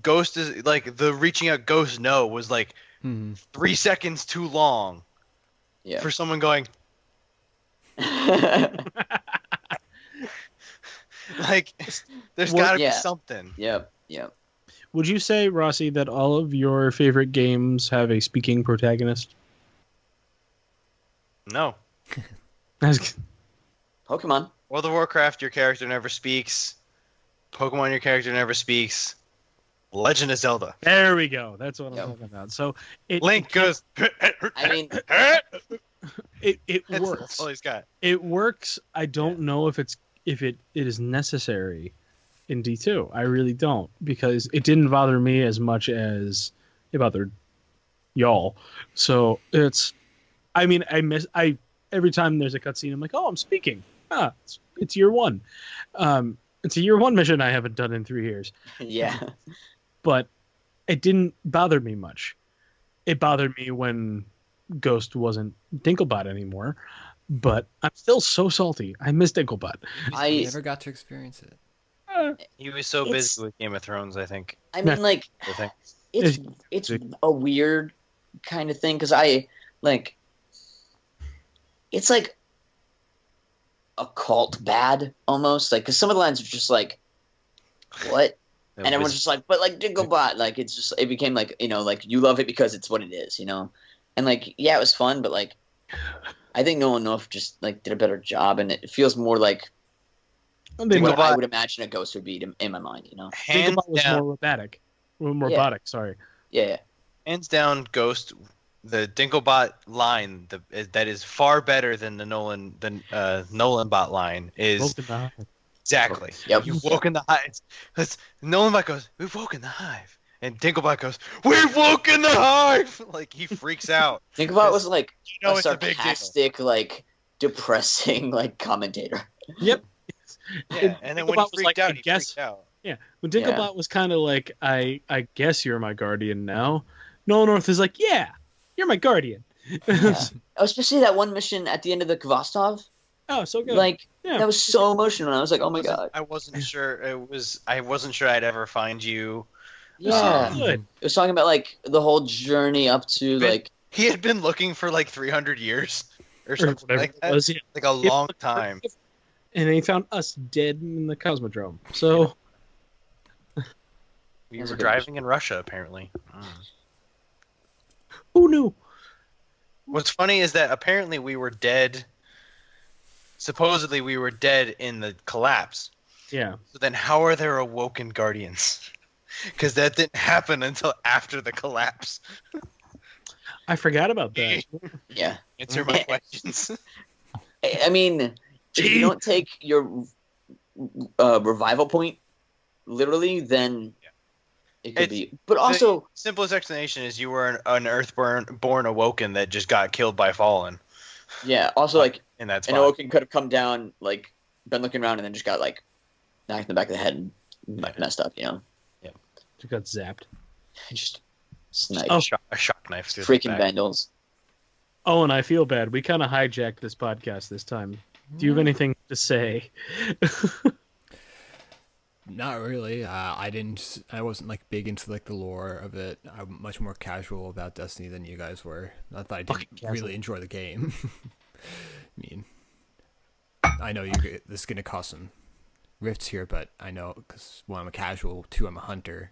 Ghost is like the reaching out Ghost no was like Hmm. 3 seconds too long Yeah. for someone going like. There's Well, got to yeah. be something. Yep. Yep. Would you say, Rossi, that all of your favorite games have a speaking protagonist? No. Pokemon. World of Warcraft, your character never speaks. Pokemon, your character never speaks. Legend of Zelda. There we go. That's what I'm Yep. talking about. So it Link goes. I mean, it That's works. all he's got. It works. I don't know if it is necessary in D2. I really don't, because it didn't bother me as much as it bothered y'all. So it's, I mean, I every time there's a cutscene, I'm like, oh, I'm speaking. It's year one. It's a year one mission I haven't done in 3 years, yeah. but it didn't bother me much. It bothered me when Ghost wasn't Dinklebot anymore, but I'm still so salty. I miss Dinklebot. I I never got to experience it. He was so It's- busy with Game of Thrones, I think. mean, like, I think. it's a weird kind of thing because I like it's like a cult bad almost, like, because some of the lines are just like, what? And everyone's just like, but like Dinklebot, like it's just, it became like, you know, like you love it because it's what it is, you know. And like, yeah, it was fun, but like I think Nolan North just like did a better job, and it feels more like what I Dinklebot- would imagine a Ghost would be in my mind, you know. hands Dinklebot was down, more robotic. More Yeah. robotic, sorry. Yeah. hands down, Ghost. The Dinklebot line, that is far better than the Nolanbot line is exactly. Yep. You've woken the hive. Nolanbot goes, "We've woken the hive," and Dinklebot goes, "We've woken the hive!" Like he freaks out. Dinklebot was like You know a it's a big deal. sarcastic, like depressing, like commentator. Yep. Yeah, and then when he Dinklebot was freaked like, out, I he guess- freaked out. When Dinklebot was kind of like, I guess you're my guardian now. Nolan North is like, yeah, you're my guardian. Yeah. Especially that one mission at the end of the Kvostov. Oh, so good. Like Yeah. that was so emotional. I was like, oh my god. I wasn't sure. I wasn't sure I'd ever find you. Yeah. Good. It was talking about like the whole journey up to But- like He had been looking for like 300 years or Or something whatever like it that. was, yeah. Like a long time. And he found us dead in the Cosmodrome. So We That's were a good driving in Russia, apparently. who knew? What's funny is that apparently we were dead. Supposedly we were dead in the collapse. Yeah. So then how are there awoken guardians? Because that didn't happen until after the collapse. I forgot about that. yeah. Answer my questions. I mean, if you don't take your revival point literally, then it could It's- be. But also, The simplest explanation is you were an Earthborn awoken that just got killed by Fallen yeah. Also, like in that an spot. Awoken could have come down, like been looking around, and then just got like knocked in the back of the head and like messed up. You know, Just got zapped. just snipe. Oh. A shock knife through the Freaking back. Vandals. Oh, and I feel bad. We kind of hijacked this podcast this time. Do you have anything to say? Not really. I wasn't like big into like the lore of it. I'm much more casual about Destiny than you guys were. Not that I Fucking didn't casual. really enjoy the game. I mean, I know this is gonna cause some rifts here, but I know because one, I'm a casual. Two, I'm a hunter.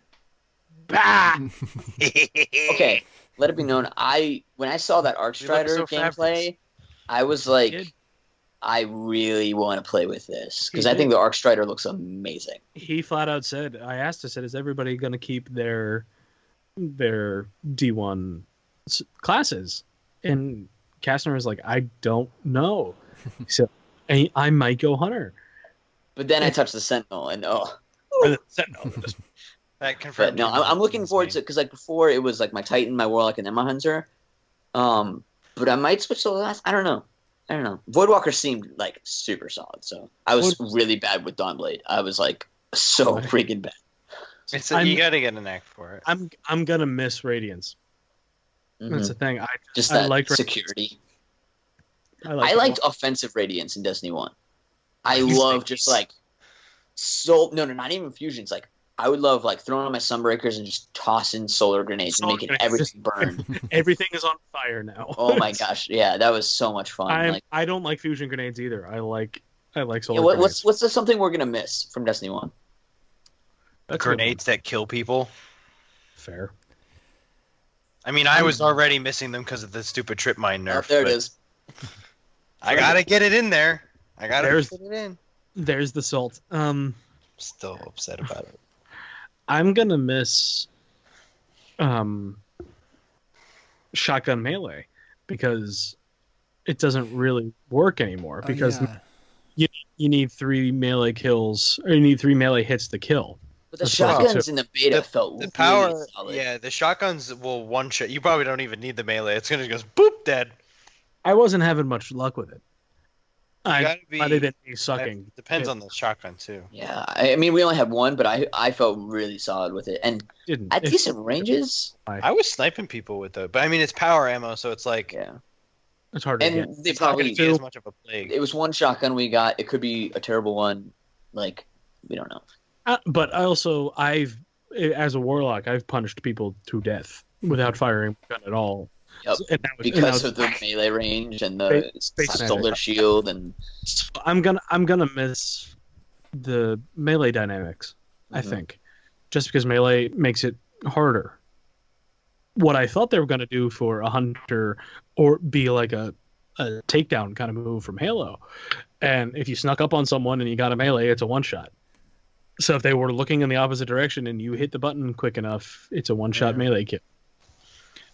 Bah! Okay, let it be known. When I saw that Arcstrider so gameplay, I was like, Kid. I really want to play with this because He I think did. the Arcstrider looks amazing. He flat out said, I said, is everybody going to keep their D1 classes? And Kastner was like, I don't know. So I might go hunter. But then I touched the Sentinel, and Or the Sentinel. Just- That confirmed. but no, I'm looking forward to it because like before it was like my Titan, my Warlock, and then my Hunter. But I might switch to the last. I don't know. I don't know. Voidwalker seemed like super solid, so I was really bad with Dawnblade. I was like so freaking bad. You got to get an act for it. I'm gonna miss Radiance. That's the thing. I liked security. Radiance. I liked offensive Radiance in Destiny 1. I love just like not even fusions. Like I would love like throwing on my Sunbreakers and just tossing solar grenades and making everything burn. Everything is on fire now. Oh my gosh, yeah, that was so much fun. I don't like fusion grenades either. I like solar grenades. What's something we're gonna miss from Destiny 1? Grenades that kill people. Fair. I mean, I was already missing them because of the stupid trip mine nerf. There it is. I gotta get it in there. I gotta put it in. There's the salt. Still upset about it. I'm gonna miss shotgun melee because it doesn't really work anymore because you need 3 melee kills or you need 3 melee hits to kill. But the shotguns in the beta felt the power. Really solid. Yeah, the shotguns will one shot. You probably don't even need the melee. It's gonna just boop dead. I wasn't having much luck with it. I didn't be sucking. Depends on the shotgun too. Yeah, I mean we only had one, but I felt really solid with it and at decent ranges. I was sniping people with it, but I mean it's power ammo, so it's like it's hard to get. They probably be as much of a plague. It was one shotgun we got. It could be a terrible one. Like we don't know. But as a warlock, I've punished people to death without firing a gun at all. Yep. Because of the melee range and the solar shield, and I'm gonna miss the melee dynamics. I think just because melee makes it harder. What I thought they were gonna do for a hunter or be like a takedown kind of move from Halo, and if you snuck up on someone and you got a melee, it's a one shot. So if they were looking in the opposite direction and you hit the button quick enough, it's a one-shot melee kill.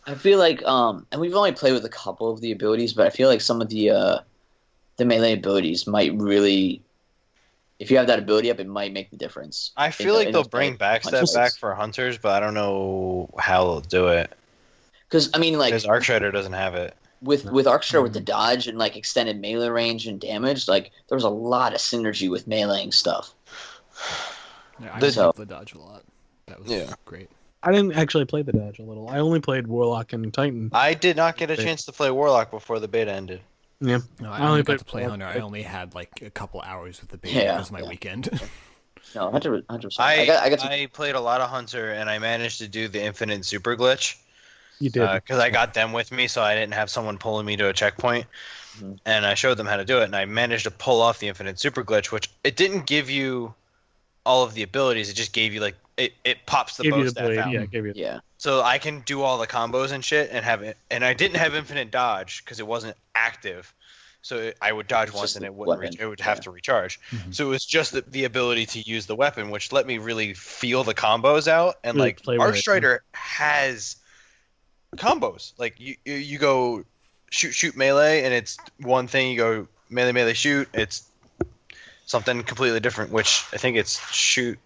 I feel like, and we've only played with a couple of the abilities, but I feel like some of the melee abilities might really, if you have that ability up, it might make the difference. I feel like they'll bring backstab back for hunters, but I don't know how they'll do it. Because I mean, like, because Arcstrider doesn't have it. With Arcstrider with the dodge and like extended melee range and damage, like there was a lot of synergy with meleeing stuff. Yeah, I liked the dodge a lot. That was great. I didn't actually play the dodge a little. I only played Warlock and Titan. I did not get a chance to play Warlock before the beta ended. Yeah. No, I only got to play Hunter. I only had like a couple hours with the beta because of my weekend. No, 100%. I played a lot of Hunter, and I managed to do the infinite super glitch. You did. Because I got them with me, so I didn't have someone pulling me to a checkpoint. And I showed them how to do it, and I managed to pull off the infinite super glitch, which it didn't give you all of the abilities. It just gave you like it pops the bow staff out. Yeah. So I can do all the combos and shit and have it. And I didn't have infinite dodge because it wasn't active. So I would dodge once and it wouldn't. It would have to recharge. So it was just the ability to use the weapon, which let me really feel the combos out. And like Arcstrider has combos. Like you go shoot melee, and it's one thing. You go melee shoot. It's something completely different, which I think it's shoot.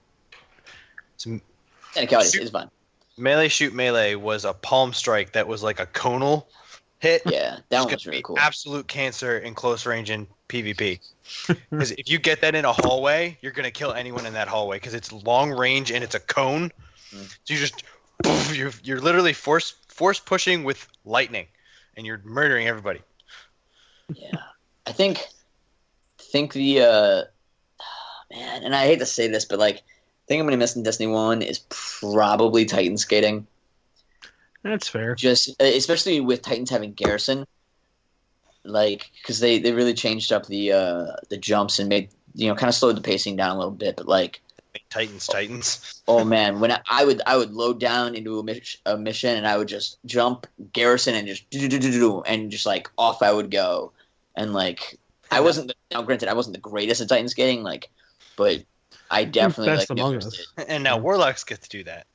It's fine. Melee shoot melee was a palm strike that was like a conal hit. Yeah, that one was really cool. Absolute cancer in close range in PvP. Because if you get that in a hallway, you're gonna kill anyone in that hallway because it's long range and it's a cone. So you just you're literally force pushing with lightning, and you're murdering everybody. Yeah, I think the man, and I hate to say this, but like, the thing I'm gonna miss in Destiny 1 is probably Titan skating. That's fair. Just especially with Titans having Garrison, like because they really changed up the jumps and made kind of slowed the pacing down a little bit, but like Titans. Oh man, when I would load down into a mission and I would just jump Garrison and just and just like off I would go, and like I wasn't granted I wasn't the greatest at Titan skating, like, but I definitely like it. And now Warlocks get to do that.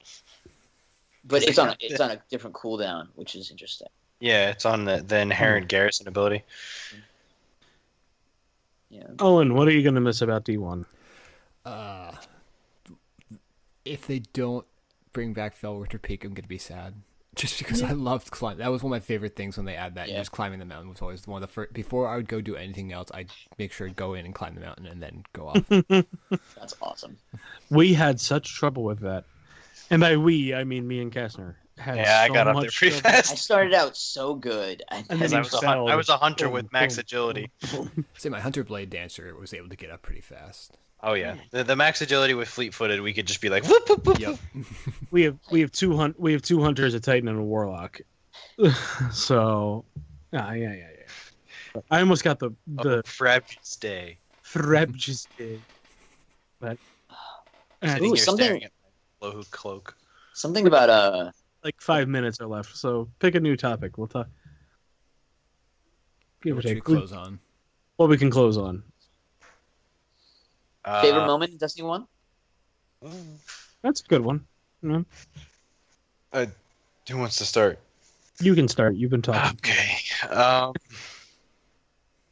But it's on a different cooldown, which is interesting. Yeah, it's on the inherent Garrison ability. Yeah. Owen, what are you gonna miss about D1? If they don't bring back Fellwinter Peak, I'm gonna be sad. Just because I loved climbing. That was one of my favorite things when they add that. Yeah. Just climbing the mountain was always one of the first. Before I would go do anything else, I'd make sure to go in and climb the mountain and then go off. That's awesome. We had such trouble with that. And by we, I mean me and Kastner. Yeah, I got up there pretty I fast. started out so good. And then Because he I was fell. I was a hunter Boom, with max boom, agility. See, my Hunter Blade Dancer was able to get up pretty fast. Oh yeah, the max agility with fleet-footed, we could just be like whoop whoop whoop. Yep. We have two hunters, a titan, and a warlock. So, yeah. I almost got the Frabjous day. Frabjous day. But Sitting Ooh, here something- staring at my low cloak. Something about like 5 minutes are left, so pick a new topic. We'll talk. Give or What should we take. close on? What we can close on. favorite moment in Destiny 1? That's a good one. Yeah. Who wants to start? You can start. You've been talking. Okay.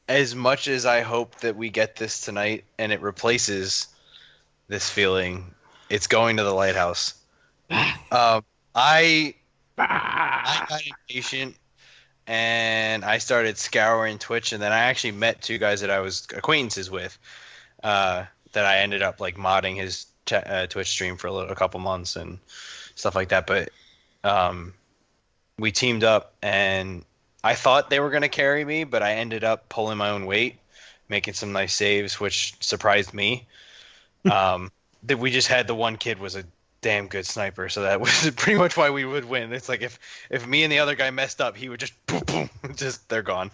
As much as I hope that we get this tonight and it replaces this feeling, it's going to the lighthouse. I got impatient and I started scouring Twitch, and then I actually met two guys that I was acquaintances with. That I ended up like modding his Twitch stream for a couple months and stuff like that. But we teamed up, and I thought they were going to carry me, but I ended up pulling my own weight, making some nice saves, which surprised me. That we just had the one kid was a damn good sniper, so that was pretty much why we would win. It's like if me and the other guy messed up, he would just boom, boom, just they're gone.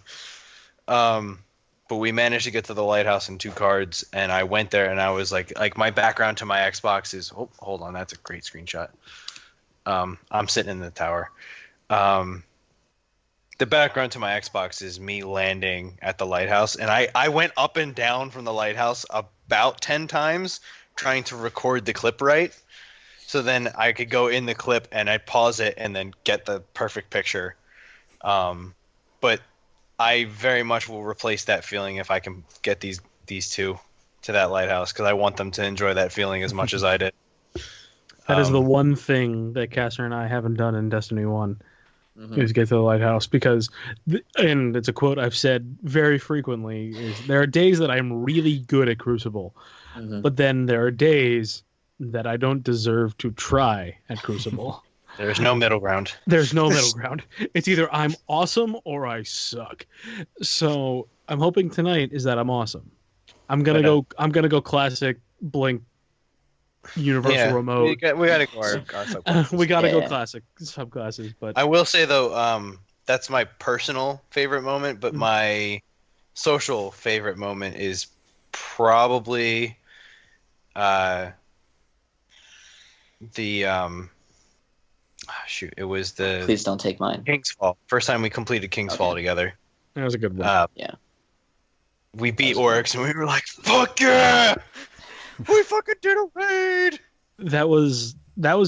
But we managed to get to the lighthouse in 2 cards, and I went there, and I was like my background to my Xbox is, oh, hold on, that's a great screenshot. I'm sitting in the tower. The background to my Xbox is me landing at the lighthouse, and I went up and down from the lighthouse about 10 times trying to record the clip right, so then I could go in the clip and I'd pause it and then get the perfect picture. But I very much will replace that feeling if I can get these two to that lighthouse, because I want them to enjoy that feeling as much as I did. That is the one thing that Kastner and I haven't done in Destiny 1 Mm-hmm. is get to the lighthouse, because, and it's a quote I've said very frequently, is there are days that I'm really good at Crucible, Mm-hmm. but then there are days that I don't deserve to try at Crucible. There's no middle ground. There's no middle ground. It's either I'm awesome or I suck. So I'm hoping tonight is that I'm awesome. I'm gonna go classic Blink universal remote. We gotta go our subclasses. We gotta go Yeah. classic subclasses, but I will say though, that's my personal favorite moment, but my social favorite moment is probably it was the Please don't take mine. King's Fall. First time we completed King's Fall together. that was a good one. Yeah. We beat Oryx and we were like, "Fuck yeah! We fucking did a raid!" That was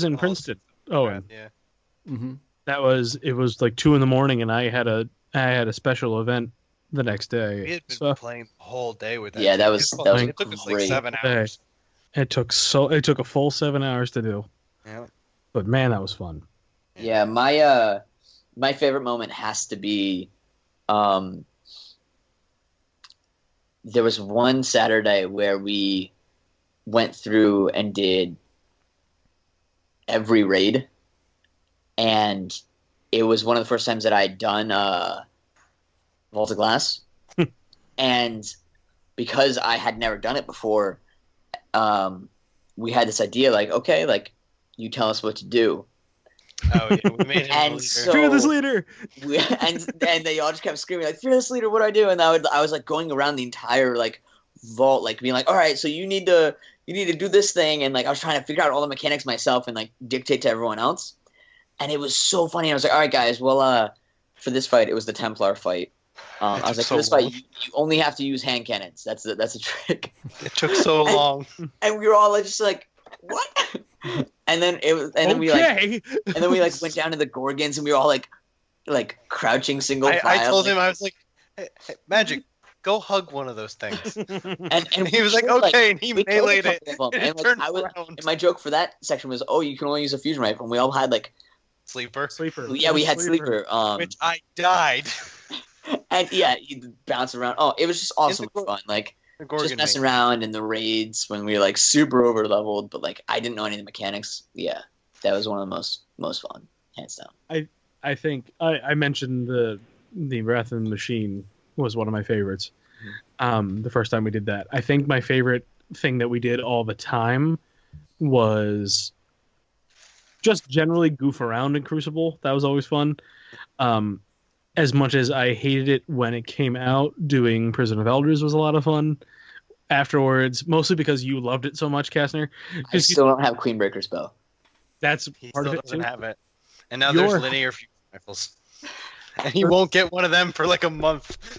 in Princeton. Oh, and Yeah. Mm-hmm. it was like 2 a.m. and I had a special event the next We day. had been So playing the whole day with that. Yeah, that thing. was It took us like great. 7 Hey. hours. it took a full 7 hours to do. Yeah. But man, that was fun. Yeah, my favorite moment has to be, there was one Saturday where we went through and did every raid, and it was one of the first times that I had done Vault of Glass, and because I had never done it before, we had this idea like, okay, like you tell us what to do. Oh yeah, we made him And a leader. so- Fearless leader. And they all just kept screaming like, "Fearless leader, what do I do?" And I was like going around the entire like vault, like being like, "All right, so you need to do this thing," and like I was trying to figure out all the mechanics myself and like dictate to everyone else, and it was so funny. I was like, "All right, guys, well, for this fight, it was the Templar fight." I was like, so "For this fight, you only have to use hand cannons. That's a trick." It took so long. And we were all like, just like, "What?" And then we like went down to the Gorgons, and we were all like crouching single file. I told him, I was like, hey, Magic, go hug one of those things. and He was we like, killed, okay, and he we killed a meleeed it. couple of them. And And, it turned like, around. and my joke for that section was, "Oh, you can only use a fusion rifle." And we all had like Sleeper. Yeah, we had Sleeper. Which I died. And yeah, you bounce around. Oh, it was just awesome fun. Like just messing around in the raids when we were like super over leveled, but like I didn't know any of the mechanics. Yeah, that was one of the most fun, hands down. I think I mentioned the Wrath of the Machine was one of my favorites. The first time we did that, I think my favorite thing that we did all the time was just generally goof around in Crucible. That was always fun. As much as I hated it when it came out, doing Prison of Elders was a lot of fun afterwards, mostly because you loved it so much, Kastner. I still don't have Queenbreaker spell. That's He part still of it doesn't too. have it. And now there's linear fusion rifles. And he won't get one of them for like a month.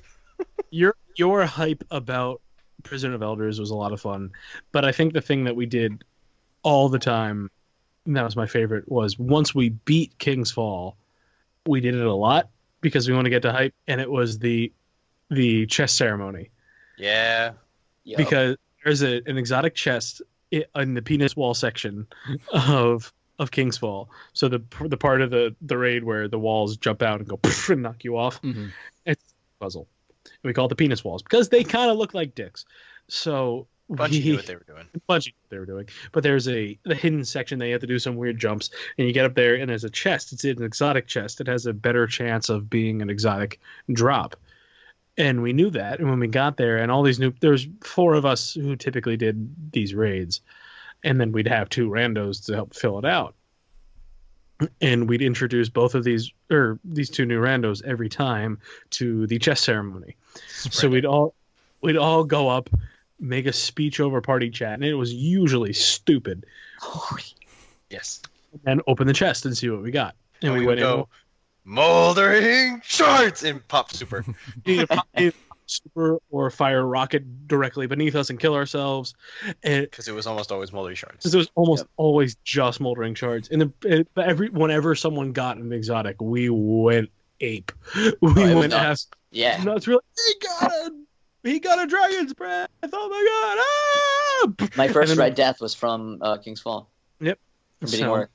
Your hype about Prison of Elders was a lot of fun, but I think the thing that we did all the time, and that was my favorite, was once we beat King's Fall, we did it a lot because we want to get to hype, and it was the chest ceremony. Yeah. Yo. Because there's an exotic chest in the penis wall section of King's Fall. So the part of the raid where the walls jump out and go poof and knock you off. Mm-hmm. It's a puzzle. And we call it the penis walls because they kind of look like dicks. So Bungie knew what they were doing. Bungie knew what they were doing. But there's the hidden section that you have to do some weird jumps, and you get up there and there's a chest. It's an exotic chest. It has a better chance of being an exotic drop. And we knew that, and when we got there, and all these there's 4 of us who typically did these raids, and then we'd have 2 randos to help fill it out. And we'd introduce both of these 2 new randos every time to the chess ceremony. So we'd all go up, make a speech over party chat, and it was usually stupid. Yes. And open the chest and see what we got. And we went go, moldering shards, and pop super. Either pop super or fire a rocket directly beneath us and kill ourselves. Because it was almost always moldering shards. It was almost always just moldering shards. And whenever someone got an exotic, we went ape. We went nuts. Yeah. Nuts. Really, he got a dragon's breath. Oh my god! My first Red Death was from King's Fall. Yep. From Bidding War.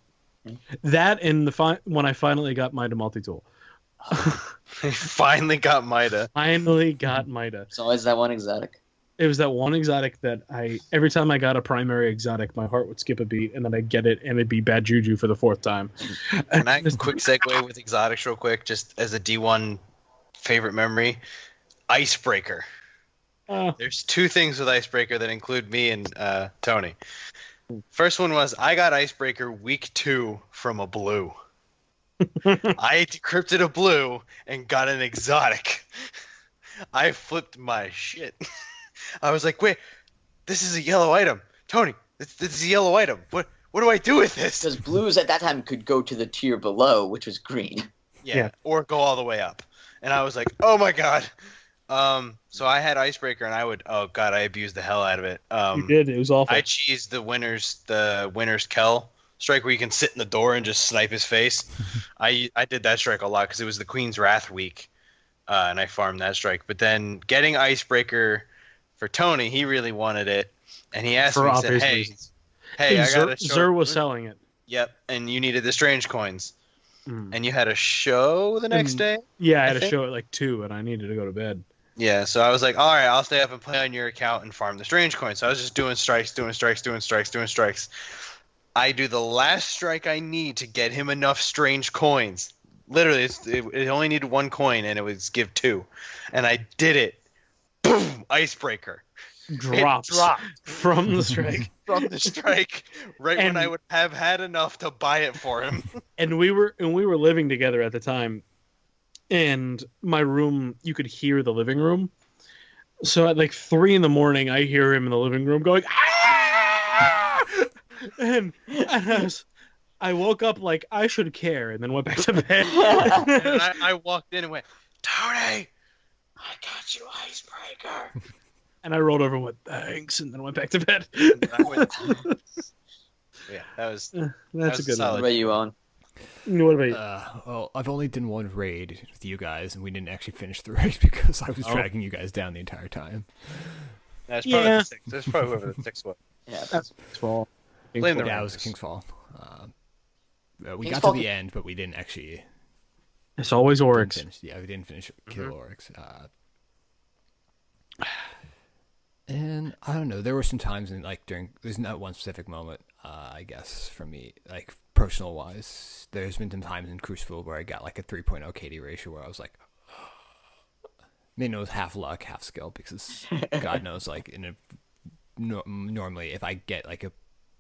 That and when I finally got Mida multi-tool. He finally got Mida. It's always that one exotic. It was that one exotic that every time I got a primary exotic, my heart would skip a beat, and then I'd get it, and it'd be bad juju for the 4th time. Can I quick segue with exotics real quick, just as a D1 favorite memory? Icebreaker. There's 2 things with Icebreaker that include me and Tony. First one was I got Icebreaker week 2 from a blue. I decrypted a blue and got an exotic. I flipped my shit. I was like, wait, this is a yellow item. Tony, this is a yellow item. What do I do with this? Because blues at that time could go to the tier below, which was green. Yeah, or go all the way up. And I was like, oh my god. So I had Icebreaker, and I abused the hell out of it. You did. It was awful. I cheesed the winner's Kel strike where you can sit in the door and just snipe his face. I did that strike a lot because it was the Queen's Wrath week, and I farmed that strike. But then getting Icebreaker for Tony, he really wanted it, and he asked me, he said, hey, I got a show. Zer was selling it. Yep, and you needed the strange coins. And you had a show the next day? Yeah, I had a show at like 2, and I needed to go to bed. Yeah, so I was like, all right, I'll stay up and play on your account and farm the strange coins. So I was just doing strikes. I do the last strike I need to get him enough strange coins. Literally, it only needed 1 coin, and it was give 2. And I did it. Boom! Icebreaker. Dropped from the strike. When I would have had enough to buy it for him. And we were living together at the time. And my room, you could hear the living room. So at like 3 a.m, I hear him in the living room going, ah! And I woke up like I should care, and then went back to bed. And I walked in and went, Tony, I got you Icebreaker. And I rolled over and went, thanks, and then went back to bed. Yeah, that's a good solid. What about you, Owen? What about you? Well, I've only done 1 raid with you guys, and we didn't actually finish the raid because I was dragging you guys down the entire time. That's probably the 6th. That's probably whoever the 6th was. Yeah, that's Fall. Blame the Yeah, it Rams. was King's Fall. We King's got Fall to the end, but we didn't actually. It's always Oryx. We didn't finish Kill Oryx. And I don't know. There were some times there's not one specific moment. I guess for me, like personal wise, there's been some times in Crucible where I got like a 3.0 KD ratio where I was like, maybe it was half luck, half skill, because God knows, like normally if I get like a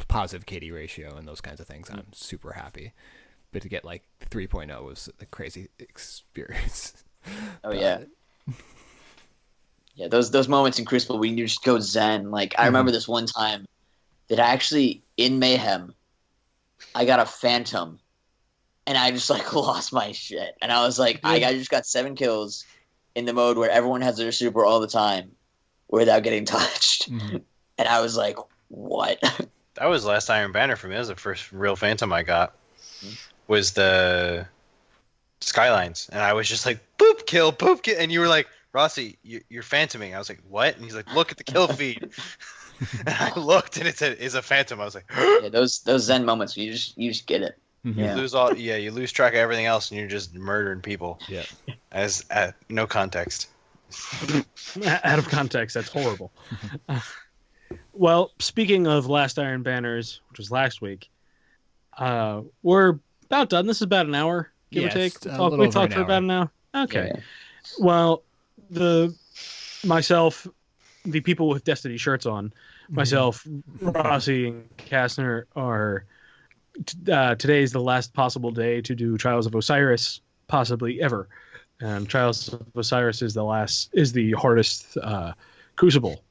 positive KD ratio and those kinds of things, I'm super happy. But to get like 3.0 was a crazy experience. Oh yeah. Yeah, those moments in Crucible when you just go zen. Like I remember this one time that I actually in Mayhem, I got a Phantom, and I just like lost my shit. And I was like, I just got 7 kills in the mode where everyone has their super all the time, without getting touched. And I was like, what? That was last Iron Banner for me. That was the first real Phantom I got. Was the Skylines, and I was just like, boop kill, and you were like, Rossi, you're phantoming. I was like, what? And he's like, look at the kill feed. And I looked, and it said, "Is a Phantom." I was like, yeah, those Zen moments, you just get it. You lose track of everything else, and you're just murdering people. Yeah, as no context. Out of context, that's horrible. Well, speaking of Last Iron Banners, which was last week, we're about done. This is about an hour, give or take. We talked for about an hour. Okay. Yeah. Well, the people with Destiny shirts on, myself, Rossi, and Kastner are. Today is the last possible day to do Trials of Osiris, possibly ever. And Trials of Osiris is the hardest Crucible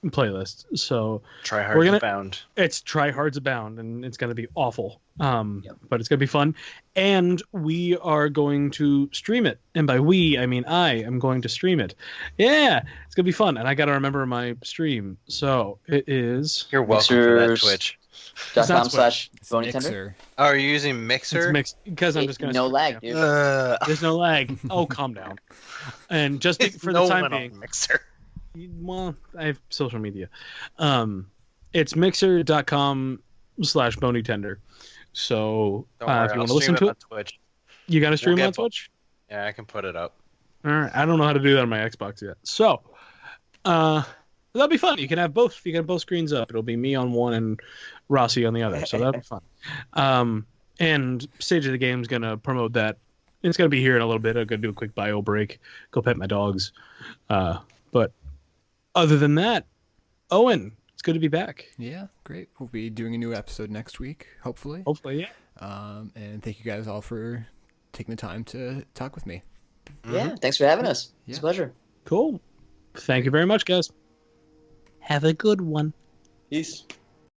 playlist. So Tryhards abound. It's Tryhards abound, and it's going to be awful. But it's going to be fun. And we are going to stream it. And by we, I mean I am going to stream it. Yeah, it's going to be fun. And I got to remember my stream. So it is... You're welcome for that, Twitch. .com/BonyTender. Oh, are you using Mixer? It's because I'm just going to... No lag, dude. There's no lag. Oh, calm down. And just for the time being... Mixer. Well, I have social media. It's mixer.com/BonyTender. So if you want to listen to it, Twitch. You got to stream on Twitch? Yeah, I can put it up. All right. I don't know how to do that on my Xbox yet. So that'll be fun. You can have both. You can have both screens up. It'll be me on one and Rossi on the other. So that'll be fun. And Stage of the Game is going to promote that. It's going to be here in a little bit. I'm going to do a quick bio break. Go pet my dogs. But other than that, Owen, it's good to be back. Yeah, great. We'll be doing a new episode next week, hopefully. Hopefully, yeah. And thank you guys all for taking the time to talk with me. Yeah, thanks for having us. It's a pleasure. Cool. Thank you very much, guys. Have a good one. Peace.